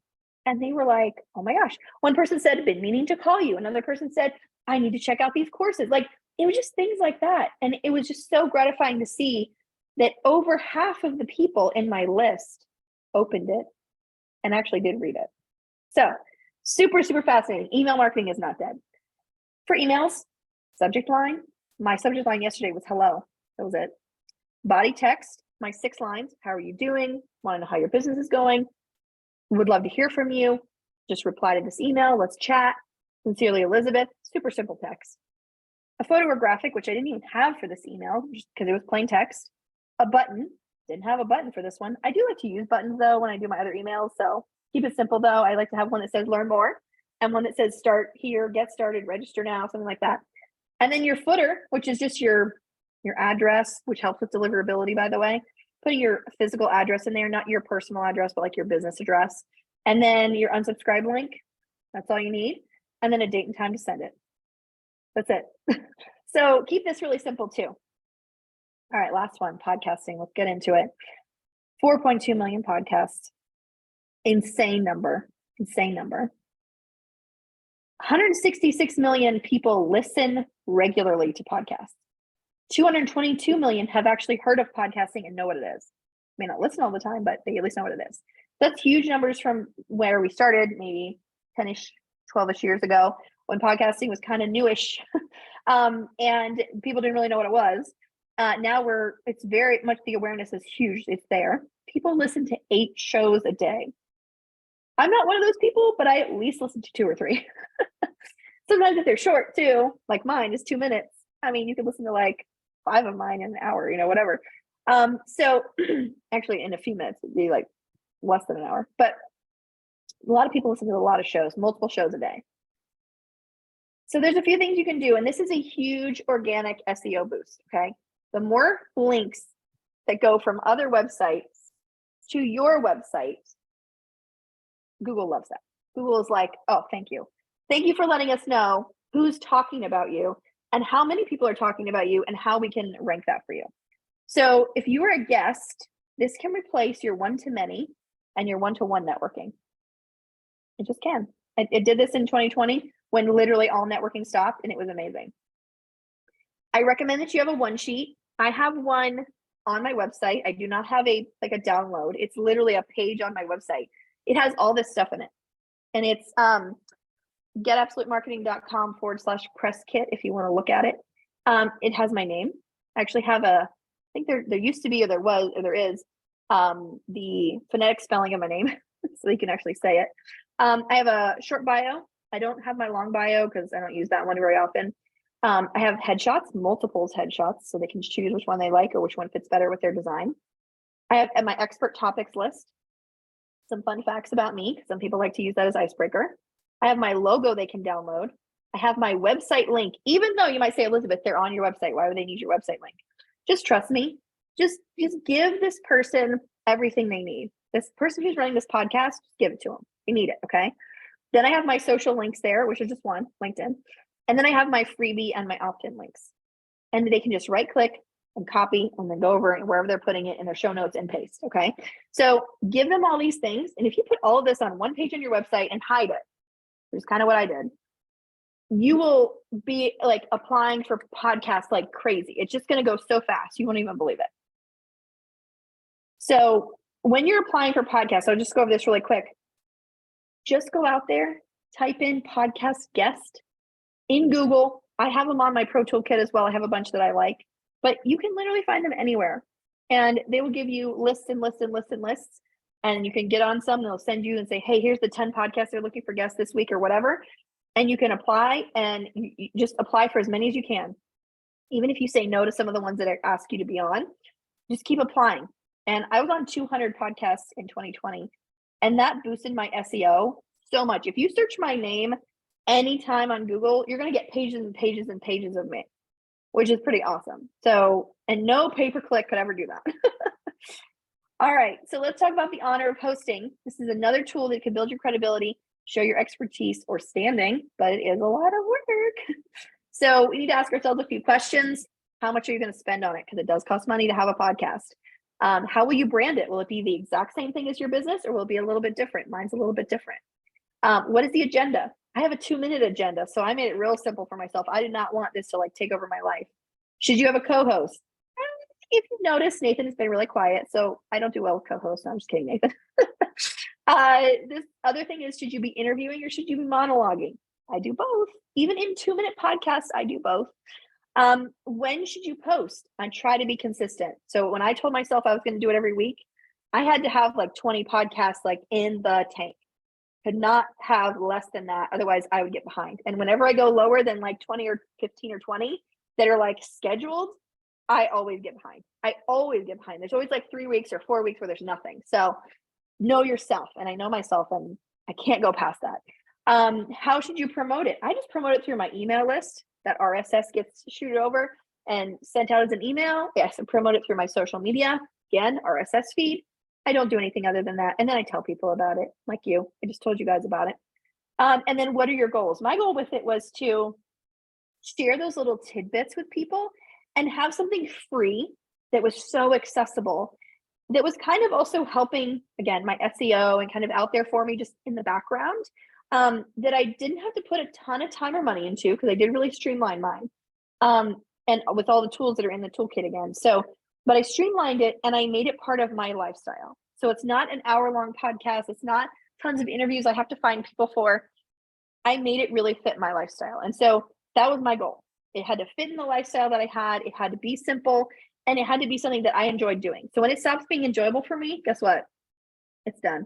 And they were like, oh my gosh. One person said, I've been meaning to call you. Another person said, I need to check out these courses. Like it was just things like that. And it was just so gratifying to see that over half of the people in my list opened it and actually did read it. So super, super fascinating. Email marketing is not dead. For emails, subject line. My subject line yesterday was hello. That was it. Body text, my 6 lines. How are you doing? Want to know how your business is going? Would love to hear from you. Just reply to this email. Let's chat. Sincerely, Elizabeth. Super simple text. A photo or graphic, which I didn't even have for this email just because it was plain text. A button. Didn't have a button for this one. I do like to use buttons though when I do my other emails. So keep it simple though. I like to have one that says learn more and one that says start here, get started, register now, something like that. And then your footer, which is just your address, which helps with deliverability, by the way. Putting your physical address in there, not your personal address, but like your business address. And then your unsubscribe link. That's all you need. And then a date and time to send it. That's it. So keep this really simple too. All right, last one, podcasting. Let's get into it. 4.2 million podcasts. Insane number. 166 million people listen regularly to podcasts. 222 million have actually heard of podcasting and know what it is. May not listen all the time, but they at least know what it is. That's huge numbers from where we started, maybe 10-ish, 12-ish years ago. when podcasting was kind of newish, and people didn't really know what it was. Now it's very much, the awareness is huge. It's there. People listen to 8 shows a day. I'm not one of those people, but I at least listen to 2 or 3. Sometimes if they're short too, like mine is 2 minutes. I mean, you could listen to like 5 of mine in an hour, whatever. So actually in a few minutes, it'd be like less than an hour, but a lot of people listen to a lot of shows, multiple shows a day. So there's a few things you can do, and this is a huge organic SEO boost, okay? The more links that go from other websites to your website, Google loves that. Google is like, oh, thank you. Thank you for letting us know who's talking about you and how many people are talking about you and how we can rank that for you. So if you are a guest, this can replace your one-to-many and your one-to-one networking. It just can. It did this in 2020 when literally all networking stopped, and it was amazing. I recommend that you have a one sheet. I have one on my website. I do not have a download. It's literally a page on my website. It has all this stuff in it. And it's getabsolutemarketing.com/press kit if you want to look at it. It has my name. I actually have I think there used to be, or there was, or there is, the phonetic spelling of my name so you can actually say it. I have a short bio. I don't have my long bio because I don't use that one very often. I have headshots, multiples headshots, so they can choose which one they like or which one fits better with their design. I have my expert topics list, some fun facts about me, because some people like to use that as icebreaker. I have my logo they can download. I have my website link, even though you might say, Elizabeth, they're on your website. Why would they need your website link? Just trust me. Just give this person everything they need. This person who's running this podcast, just give it to them. You need it, okay? Then I have my social links there, which is just one, LinkedIn. And then I have my freebie and my opt-in links. And they can just right click and copy and then go over and wherever they're putting it in their show notes and paste, okay? So give them all these things. And if you put all of this on one page on your website and hide it, which is kind of what I did, you will be like applying for podcasts like crazy. It's just going to go so fast. You won't even believe it. So when you're applying for podcasts, I'll just go over this really quick. Just go out there, type in podcast guest in Google. I have them on my Pro Toolkit as well. I have a bunch that I like, but you can literally find them anywhere. And they will give you lists and lists and lists and lists. And you can get on some, they'll send you and say, hey, here's the 10 podcasts they're looking for guests this week or whatever. And you can apply, and you just apply for as many as you can. Even if you say no to some of the ones that I ask you to be on, just keep applying. And I was on 200 podcasts in 2020, and that boosted my SEO so much. If you search my name anytime on Google, you're going to get pages and pages and pages of me, which is pretty awesome. So, and no pay-per-click could ever do that. All right, so let's talk about the honor of hosting. This is another tool that can build your credibility, show your expertise or standing, but it is a lot of work. So we need to ask ourselves a few questions. How much are you going to spend on it? Because it does cost money to have a podcast. How will you brand it? Will it be the exact same thing as your business, or will it be a little bit different? Mine's a little bit different. What is the agenda? I have a 2-minute agenda, so I made it real simple for myself. I did not want this to like take over my life. Should you have a co-host? If you've noticed, Nathan has been really quiet, so I don't do well with co-hosts. No, I'm just kidding, Nathan. This other thing is, should you be interviewing or should you be monologuing? I do both. Even in 2-minute podcasts, I do both. When should you post? I try to be consistent. So when I told myself I was going to do it every week, I had to have like 20 podcasts like in the tank. Could not have less than that. Otherwise I would get behind. And whenever I go lower than like 20 or 15 or 20 that are like scheduled, I always get behind. I always get behind. There's always like 3 weeks or 4 weeks where there's nothing. So know yourself. And I know myself, and I can't go past that. How should you promote it? I just promote it through my email list. That RSS gets shooted over and sent out as an email. Yes, and promote it through my social media. Again, RSS feed. I don't do anything other than that. And then I tell people about it, like you. I just told you guys about it. And then what are your goals? My goal with it was to share those little tidbits with people and have something free that was so accessible, that was kind of also helping, again, my SEO and kind of out there for me just in the background, that I didn't have to put a ton of time or money into, because I did really streamline mine. And with all the tools that are in the toolkit again. So, but I streamlined it and I made it part of my lifestyle. So it's not an hour-long podcast. It's not tons of interviews I have to find people for. I made it really fit my lifestyle. And so that was my goal. It had to fit in the lifestyle that I had. It had to be simple, and it had to be something that I enjoyed doing. So when it stops being enjoyable for me, guess what? It's done.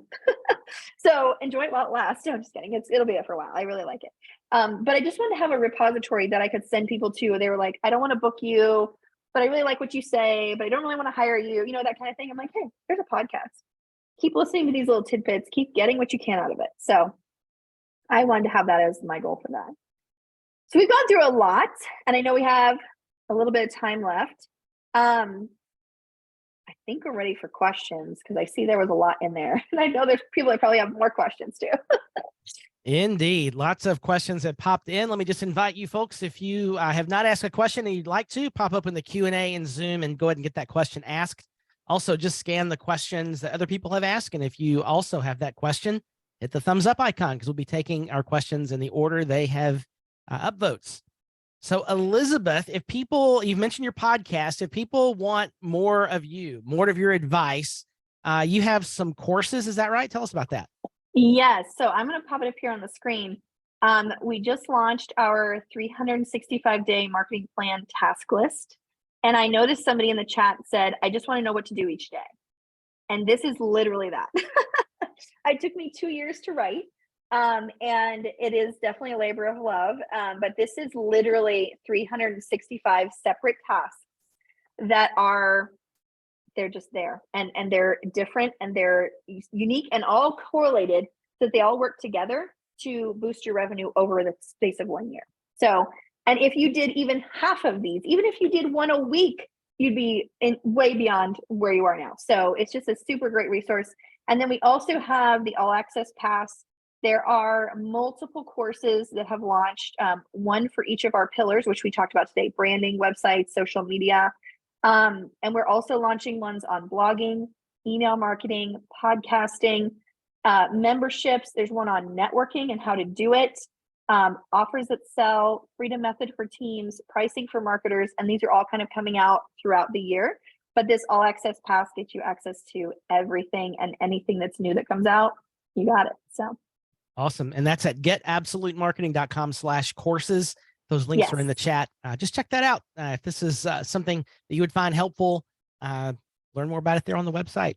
So enjoy it while it lasts. No, I'm just kidding. It'll be it for a while. I really like it. But I just wanted to have a repository that I could send people to. They were like, I don't want to book you, but I really like what you say, but I don't really want to hire you, that kind of thing. I'm like, hey, there's a podcast. Keep listening to these little tidbits, keep getting what you can out of it. So I wanted to have that as my goal for that. So we've gone through a lot, and I know we have a little bit of time left. I think we're ready for questions because I see there was a lot in there. And I know there's people that probably have more questions too. Indeed. Lots of questions that popped in. Let me just invite you folks, if you have not asked a question and you'd like to, pop open the Q&A in Zoom and go ahead and get that question asked. Also, just scan the questions that other people have asked. And if you also have that question, hit the thumbs up icon, because we'll be taking our questions in the order they have upvotes. So Elizabeth, if people, you've mentioned your podcast, if people want more of you, more of your advice, you have some courses, is that right? Tell us about that. Yes. So I'm going to pop it up here on the screen. We just launched our 365-day marketing plan task list. And I noticed somebody in the chat said, I just want to know what to do each day. And this is literally that. It took me 2 years to write. And it is definitely a labor of love. But this is literally 365 separate tasks that they're just there, and they're different, and they're unique, and all correlated, so that they all work together to boost your revenue over the space of 1 year. So, and if you did even half of these, even if you did one a week, you'd be way beyond where you are now. So it's just a super great resource. And then we also have the All Access Pass. There are multiple courses that have launched, one for each of our pillars, which we talked about today: branding, websites, social media. And we're also launching ones on blogging, email marketing, podcasting, memberships. There's one on networking and how to do it, offers that sell, freedom method for teams, pricing for marketers. And these are all kind of coming out throughout the year. But this All Access Pass gets you access to everything, and anything that's new that comes out, you got it. So awesome. And that's at getabsolutemarketing.com/courses. Those links are in the chat. Just check that out. If this is something that you would find helpful, learn more about it there on the website.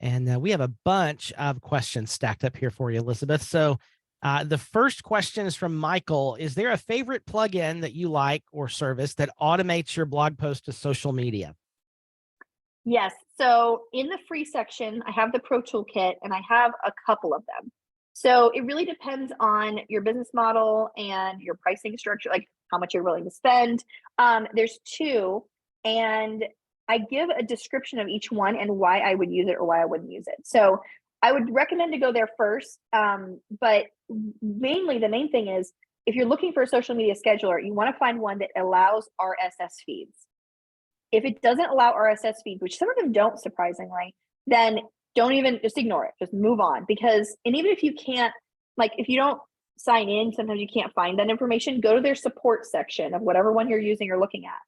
And we have a bunch of questions stacked up here for you, Elizabeth. So the first question is from Michael. Is there a favorite plugin that you like or service that automates your blog post to social media? Yes. So in the free section, I have the Pro Toolkit, and I have a couple of them. So it really depends on your business model and your pricing structure, like how much you're willing to spend. There's two, and I give a description of each one and why I would use it or why I wouldn't use it. So I would recommend to go there first. But mainly the main thing is, if you're looking for a social media scheduler, you want to find one that allows RSS feeds. If it doesn't allow RSS feeds, which some of them don't, surprisingly, then don't even, just ignore it. Just move on. Because, and even if you can't, like if you don't sign in, sometimes you can't find that information, go to their support section of whatever one you're using or looking at,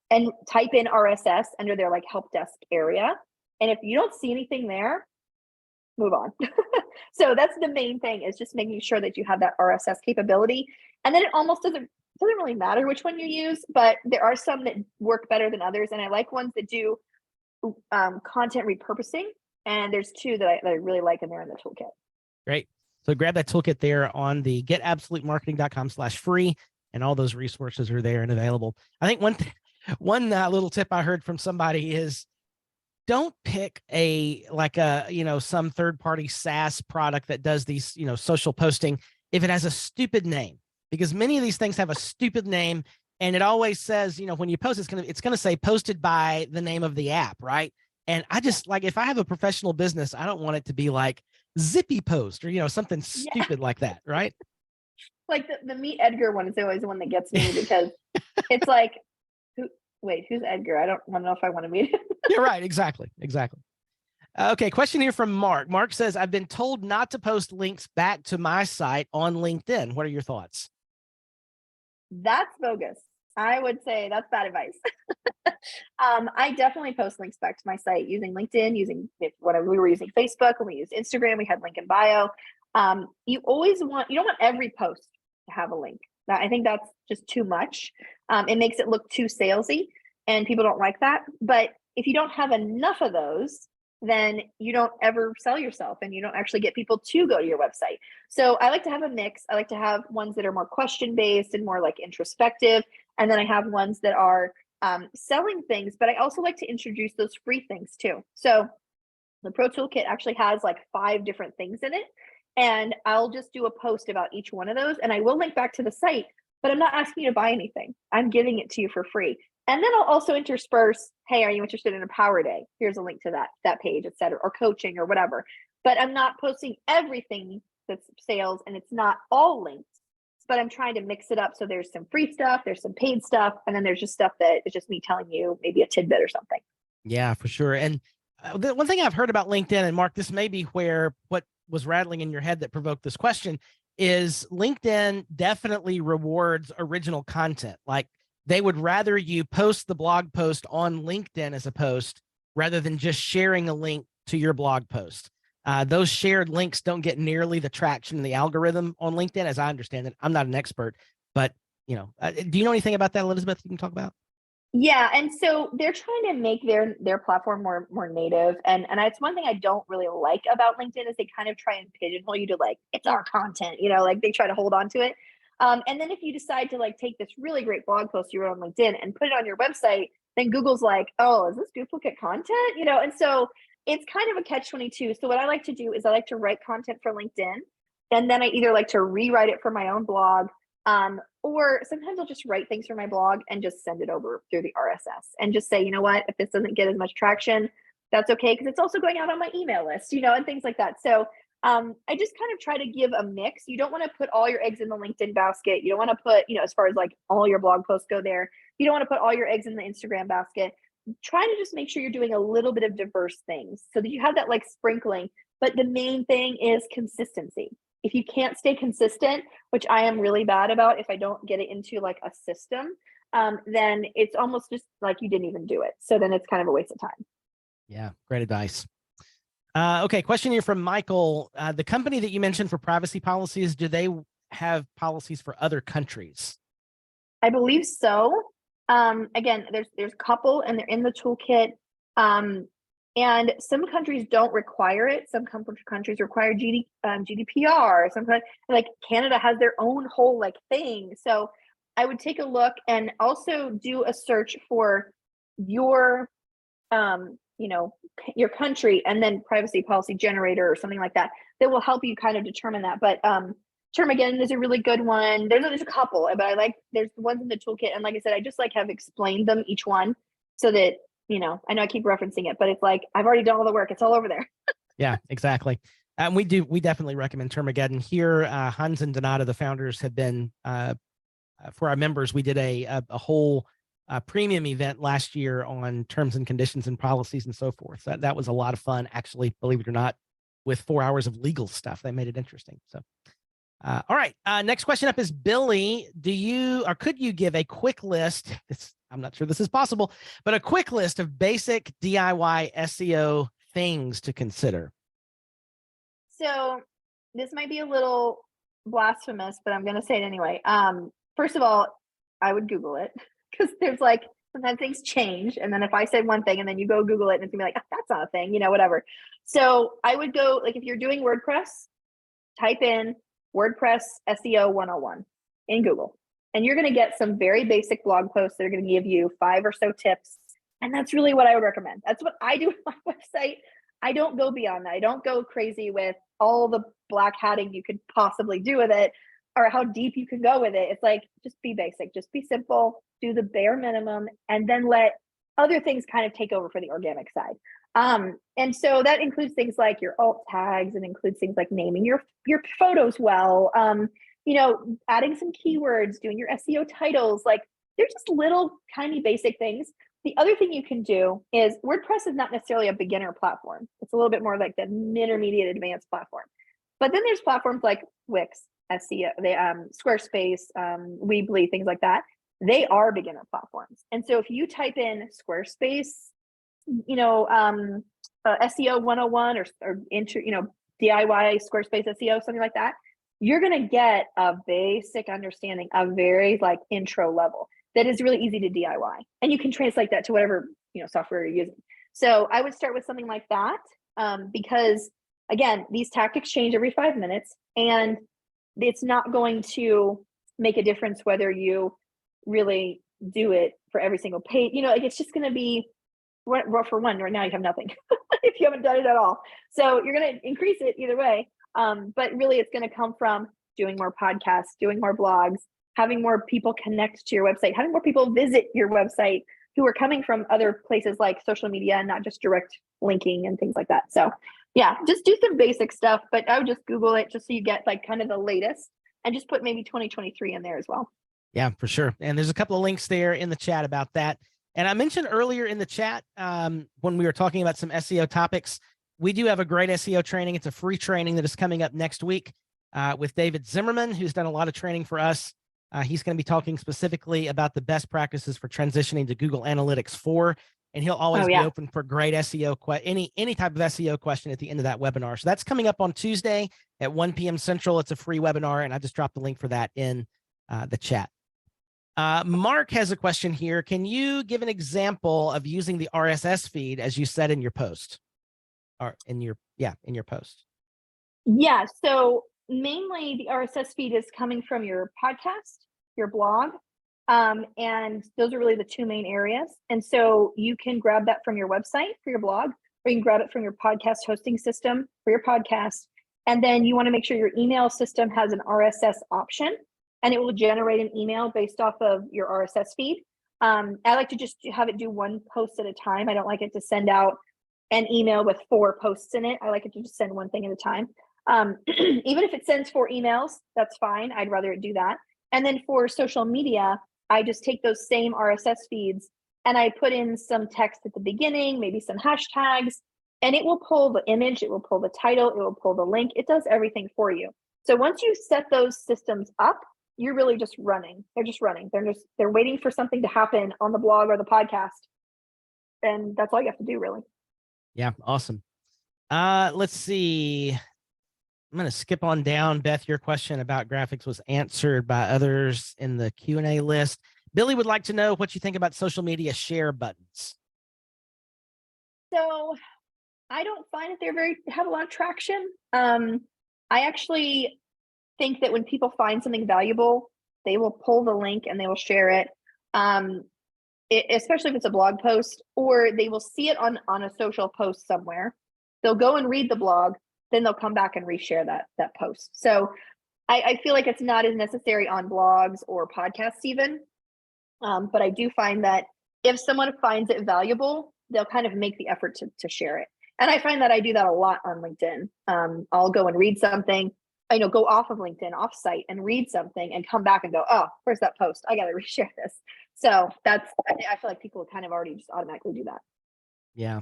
and type in RSS under their like help desk area. And if you don't see anything there, move on. So that's the main thing, is just making sure that you have that RSS capability. And then it almost doesn't really matter which one you use, but there are some that work better than others. And I like ones that do content repurposing. And there's two that I really like, and they're in the toolkit. Great. So grab that toolkit there on the getabsolutemarketing.com/free, and all those resources are there and available. I think one little tip I heard from somebody is, don't pick some third-party SaaS product that does these, social posting if it has a stupid name, because many of these things have a stupid name, and it always says, when you post, it's gonna say posted by the name of the app, right? And I just like, if I have a professional business, I don't want it to be like Zippy Post or, something stupid like that, right? Like the Meet Edgar one is always the one that gets me, because it's like, who's Edgar? I don't know if I want to meet him. You're right. Exactly. Okay. Question here from Mark. Mark says, I've been told not to post links back to my site on LinkedIn. What are your thoughts? That's bogus. I would say that's bad advice. I definitely post links back to my site using LinkedIn, when we were using Facebook, when we used Instagram, we had link in bio. You don't want every post to have a link. I think that's just too much. It makes it look too salesy, and people don't like that. But if you don't have enough of those, then you don't ever sell yourself and you don't actually get people to go to your website. So I like to have a mix. I like to have ones that are more question based and more like introspective. And then I have ones that are selling things, but I also like to introduce those free things too. So the Pro Toolkit actually has like 5 different things in it. And I'll just do a post about each one of those. And I will link back to the site, but I'm not asking you to buy anything. I'm giving it to you for free. And then I'll also intersperse, hey, are you interested in a power day? Here's a link to that page, et cetera, or coaching or whatever. But I'm not posting everything that's sales, and it's not all linked, but I'm trying to mix it up. So there's some free stuff, there's some paid stuff, and then there's just stuff that is just me telling you maybe a tidbit or something. Yeah, for sure. And the one thing I've heard about LinkedIn, and Mark, this may be where what was rattling in your head that provoked this question, is LinkedIn definitely rewards original content. Like, they would rather you post the blog post on LinkedIn as a post rather than just sharing a link to your blog post. Those shared links don't get nearly the traction in the algorithm on LinkedIn, as I understand it. I'm not an expert, but do you know anything about that, Elizabeth? You can talk about. Yeah, and so they're trying to make their platform more native, and it's one thing I don't really like about LinkedIn is they kind of try and pigeonhole you to like, it's our content, like they try to hold on to it. And then if you decide to like take this really great blog post you wrote on LinkedIn and put it on your website, then Google's like, oh, is this duplicate content? And so it's kind of a catch-22. So what I like to do is I like to write content for LinkedIn, and then I either like to rewrite it for my own blog, or sometimes I'll just write things for my blog and just send it over through the RSS and just say, you know what, if this doesn't get as much traction, that's okay, because it's also going out on my email list, and things like that. So I just kind of try to give a mix. You don't want to put all your eggs in the LinkedIn basket. You don't want to put, as far as like all your blog posts go there. You don't want to put all your eggs in the Instagram basket. Trying to just make sure you're doing a little bit of diverse things so that you have that like sprinkling. But the main thing is consistency. If you can't stay consistent, which I am really bad about, if I don't get it into like a system, then it's almost just like you didn't even do it. So then it's kind of a waste of time. Yeah, great advice. Okay, question here from Michael. The company that you mentioned for privacy policies, do they have policies for other countries? I believe so. Again, there's a couple, and they're in the toolkit. And some countries don't require it. Some countries require GDPR. Sometimes, like Canada has their own whole like thing. So I would take a look and also do a search for your, your country, and then privacy policy generator or something like that will help you kind of determine that. But Termageddon is a really good one. There's a couple, but there's the ones in the toolkit. And like I said, I just like have explained them each one so that, I know I keep referencing it, but it's like, I've already done all the work. It's all over there. Yeah, exactly. We definitely recommend Termageddon here. Hans and Donata, the founders, have been, for our members, we did a whole premium event last year on terms and conditions and policies and so forth. That was a lot of fun, actually, believe it or not, with 4 hours of legal stuff. They made it interesting. So, all right. Next question up is Billy. Could you give a quick list? I'm not sure this is possible, but a quick list of basic DIY SEO things to consider. So this might be a little blasphemous, but I'm going to say it anyway. First of all, I would Google it, because there's like, sometimes things change. And then if I say one thing and then you go Google it, and it's gonna be like, oh, that's not a thing, whatever. So I would go, like, if you're doing WordPress, type in WordPress SEO 101 in Google. And you're going to get some very basic blog posts that are going to give you 5 or so tips. And that's really what I would recommend. That's what I do on my website. I don't go beyond that. I don't go crazy with all the black hatting you could possibly do with it, or how deep you can go with it. It's like, just be basic, just be simple, do the bare minimum, and then let other things kind of take over for the organic side. And so that includes things like your alt tags, and includes things like naming your photos well, adding some keywords, doing your SEO titles. Like, they're just little tiny basic things. The other thing you can do is, WordPress is not necessarily a beginner platform. It's a little bit more like the intermediate advanced platform. But then there's platforms like Wix, SEO, Squarespace, Weebly, things like that. They are beginner platforms. And so if you type in Squarespace, SEO 101 or DIY Squarespace SEO, something like that, you're going to get a basic understanding, a very like intro level that is really easy to DIY. And you can translate that to whatever, software you're using. So I would start with something like that, because again, these tactics change every 5 minutes, and it's not going to make a difference whether you really do it for every single page. Like it's just going to be, for one, right now you have nothing if you haven't done it at all. So you're going to increase it either way. But really it's going to come from doing more podcasts, doing more blogs, having more people connect to your website, having more people visit your website who are coming from other places like social media and not just direct linking and things like that. So yeah, just do some basic stuff, but I would just Google it just so you get like kind of the latest, and just put maybe 2023 in there as well. Yeah, for sure. And there's a couple of links there in the chat about that. And I mentioned earlier in the chat, when we were talking about some SEO topics, we do have a great SEO training. It's a free training that is coming up next week with David Zimmerman, who's done a lot of training for us. He's going to be talking specifically about the best practices for transitioning to Google Analytics 4. And he'll always be open for great SEO, any type of SEO question at the end of that webinar. So that's coming up on Tuesday at 1 p.m. Central. It's a free webinar, and I just dropped the link for that in the chat. Mark has a question here. Can you give an example of using the RSS feed as you said in your post, or in your post? Yeah. So mainly the RSS feed is coming from your podcast, your blog, and those are really the two main areas. And so you can grab that from your website for your blog, or you can grab it from your podcast hosting system for your podcast. And then you want to make sure your email system has an RSS option, and it will generate an email based off of your RSS feed. I like to just have it do one post at a time. I don't like it to send out an email with 4 posts in it. I like it to just send one thing at a time. Even if it sends 4 emails, that's fine. I'd rather it do that. And then for social media, I just take those same RSS feeds and I put in some text at the beginning, maybe some hashtags, and it will pull the image, it will pull the title, it will pull the link. It does everything for you. So once you set those systems up, you're really just running. They're just running. They're waiting for something to happen on the blog or the podcast. And that's all you have to do, really. Yeah, awesome. Let's see. I'm going to skip on down. Beth, your question about graphics was answered by others in the Q&A list. Billy would like to know what you think about social media share buttons. So I don't find that they have a lot of traction. I actually think that when people find something valuable, they will pull the link and they will share it. Especially if it's a blog post, or they will see it on a social post somewhere. They'll go and read the blog, then they'll come back and reshare that post. So I feel like it's not as necessary on blogs or podcasts even. But I do find that if someone finds it valuable, they'll kind of make the effort to share it. And I find that I do that a lot on LinkedIn. I'll go and read something, go off of LinkedIn, off site, and read something and come back and go, oh, where's that post? I got to reshare this. So I feel like people kind of already just automatically do that. Yeah.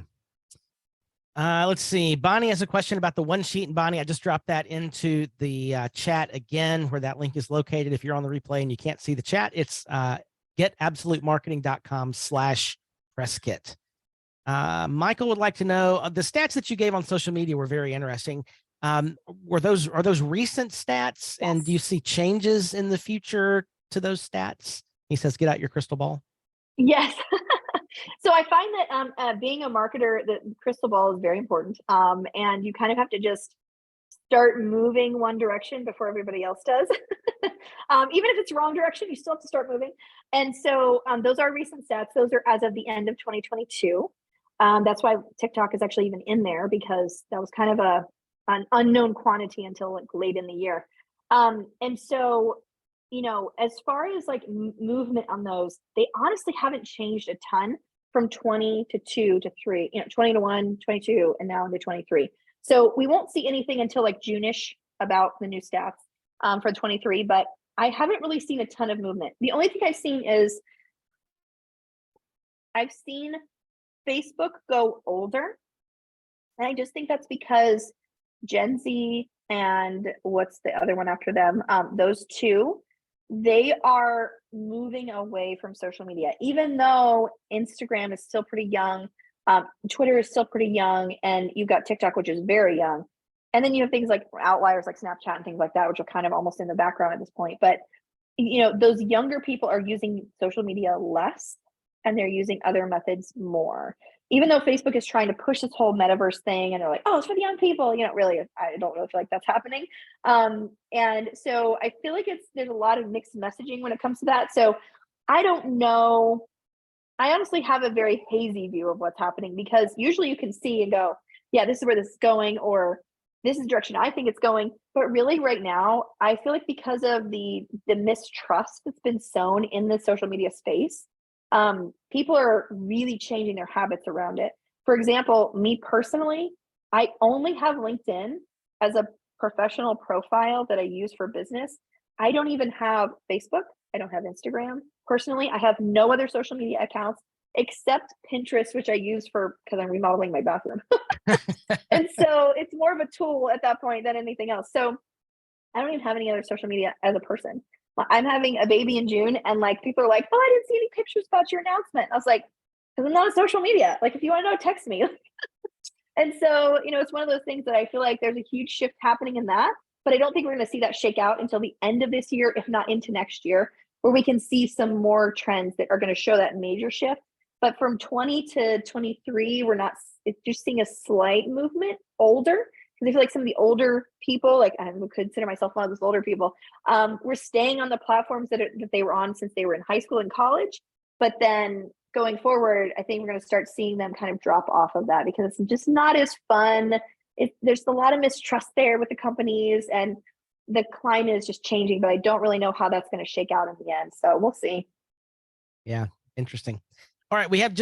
Let's see. Bonnie has a question about the one sheet. And Bonnie, I just dropped that into the chat again, where that link is located. If you're on the replay and you can't see the chat, it's getabsolutemarketing.com/presskit. Michael would like to know, the stats that you gave on social media were very interesting. Are those recent stats? Yes. And do you see changes in the future to those stats? He says, get out your crystal ball. Yes. So I find that being a marketer, the crystal ball is very important. And you kind of have to just start moving one direction before everybody else does. Even if it's wrong direction, you still have to start moving. And so those are recent stats. Those are as of the end of 2022. That's why TikTok is actually even in there, because that was kind of an unknown quantity until like late in the year. And so, as far as like movement on those, they honestly haven't changed a ton from 20 to 2 to 3, 20 to 1, 22, and now into 23. So we won't see anything until like June-ish about the new stats for 23, but I haven't really seen a ton of movement. The only thing I've seen is Facebook go older. And I just think that's because Gen Z and what's the other one after them? Those two, they are moving away from social media, even though Instagram is still pretty young. Twitter is still pretty young, and you've got TikTok, which is very young. And then you have things like outliers like Snapchat and things like that, which are kind of almost in the background at this point. But, those younger people are using social media less and they're using other methods more. Even though Facebook is trying to push this whole metaverse thing and they're like, oh, it's for the young people, really, I don't really feel like that's happening. And so I feel like there's a lot of mixed messaging when it comes to that. So I don't know. I honestly have a very hazy view of what's happening because usually you can see and go, yeah, this is where this is going, or this is the direction I think it's going. But really right now, I feel like because of the mistrust that's been sown in the social media space, people are really changing their habits around it. For example, me personally, I only have LinkedIn as a professional profile that I use for business. I don't even have Facebook. I don't have Instagram. Personally, I have no other social media accounts except Pinterest, which I use because I'm remodeling my bathroom. And so it's more of a tool at that point than anything else. So I don't even have any other social media as a person. I'm having a baby in June and people are like, oh, I didn't see any pictures about your announcement. I was like, because I'm not on social media. If you want to know, text me. And so, it's one of those things that I feel like there's a huge shift happening in that, but I don't think we're going to see that shake out until the end of this year, if not into next year, where we can see some more trends that are going to show that major shift. But from 20 to 23, we're not just seeing a slight movement older. Because I feel like some of the older people, I would consider myself one of those older people, were staying on the platforms that they were on since they were in high school and college. But then going forward, I think we're going to start seeing them kind of drop off of that because it's just not as fun. There's a lot of mistrust there with the companies and the climate is just changing, but I don't really know how that's going to shake out in the end. So we'll see. Yeah, interesting. All right, we have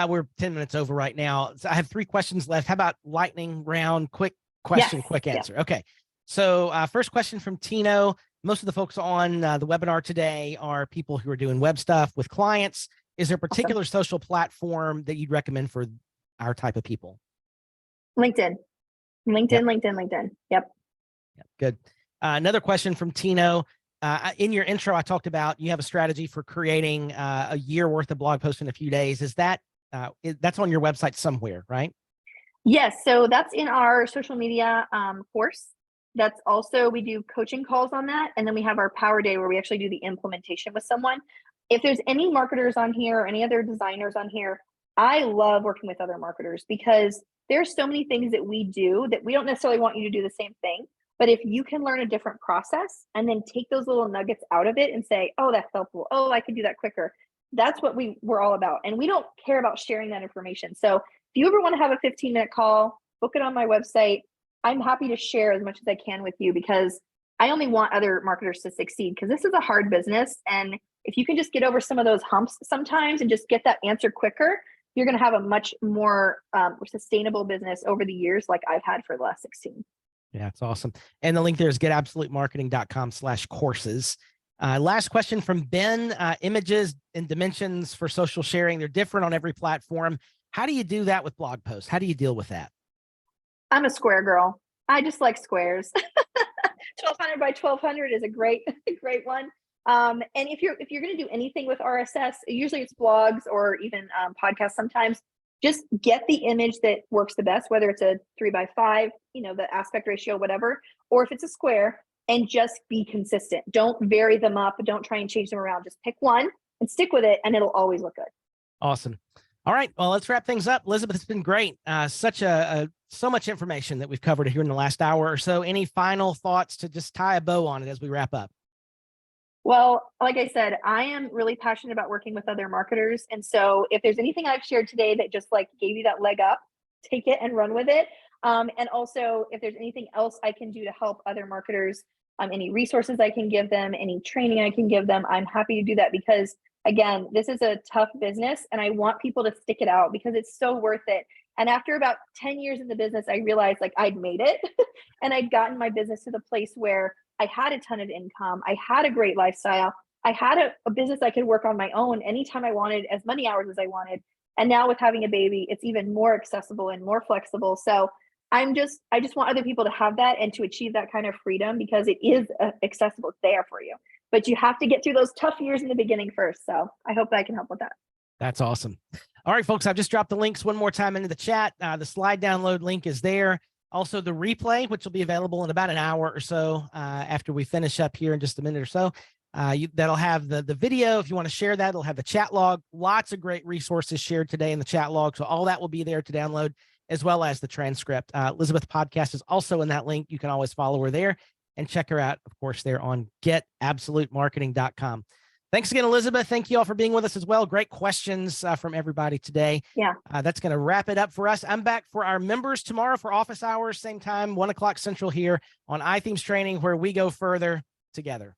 we're 10 minutes over right now. So I have 3 questions left. How about lightning round, quick question, Yes. quick answer? Yeah. Okay. So first question from Tino. Most of the folks on the webinar today are people who are doing web stuff with clients. Is there a particular social platform that you'd recommend for our type of people? LinkedIn. LinkedIn. Yep. Good. Another question from Tino. In your intro, I talked about you have a strategy for creating a year worth of blog posts in a few days. Is that that's on your website somewhere, right? Yes. So that's in our social media course. That's also, we do coaching calls on that. And then we have our power day where we actually do the implementation with someone. If there's any marketers on here or any other designers on here, I love working with other marketers because there's so many things that we do that we don't necessarily want you to do the same thing. But if you can learn a different process and then take those little nuggets out of it and say, oh, that's helpful. Oh, I can do that quicker. That's what we're all about. And we don't care about sharing that information. So if you ever want to have a 15-minute call, book it on my website. I'm happy to share as much as I can with you because I only want other marketers to succeed because this is a hard business. And if you can just get over some of those humps sometimes and just get that answer quicker, you're going to have a much more sustainable business over the years like I've had for the last 16. Yeah, it's awesome. And the link there is getabsolutemarketing.com/courses. Last question from Ben. Images and dimensions for social sharing, they're different on every platform. How do you do that with blog posts? How do you deal with that? I'm a square girl. I just like squares. 1200 by 1200 is a great one. And if you're going to do anything with RSS, usually it's blogs or even podcasts sometimes, just get the image that works the best, whether it's a 3x5, the aspect ratio, whatever, or if it's a square, and just be consistent. Don't vary them up. Don't try and change them around. Just pick one and stick with it, and it'll always look good. Awesome. All right. Well, let's wrap things up. Elizabeth, it's been great. So much information that we've covered here in the last hour or so. Any final thoughts to just tie a bow on it as we wrap up? Well, like I said, I am really passionate about working with other marketers. And so if there's anything I've shared today that just gave you that leg up, take it and run with it. And also if there's anything else I can do to help other marketers, any resources I can give them, any training I can give them, I'm happy to do that because again, this is a tough business and I want people to stick it out because it's so worth it. And after about 10 years in the business, I realized I'd made it and I'd gotten my business to the place where I had a ton of income. I had a great lifestyle. I had a business I could work on my own anytime I wanted, as many hours as I wanted. And now with having a baby, it's even more accessible and more flexible. So I just want other people to have that and to achieve that kind of freedom because it is accessible. It's there for you, but you have to get through those tough years in the beginning first. So I hope that I can help with that. That's awesome. All right, folks, I've just dropped the links one more time into the chat. The slide download link is there. Also, the replay, which will be available in about an hour or so after we finish up here in just a minute or so. That'll have the video. If you want to share that, it'll have the chat log. Lots of great resources shared today in the chat log. So all that will be there to download, as well as the transcript. Elizabeth podcast is also in that link. You can always follow her there and check her out, of course, there on getabsolutemarketing.com. Thanks again, Elizabeth. Thank you all for being with us as well. Great questions from everybody today. Yeah. That's going to wrap it up for us. I'm back for our members tomorrow for office hours, same time, 1 o'clock Central here on iThemes Training, where we go further together.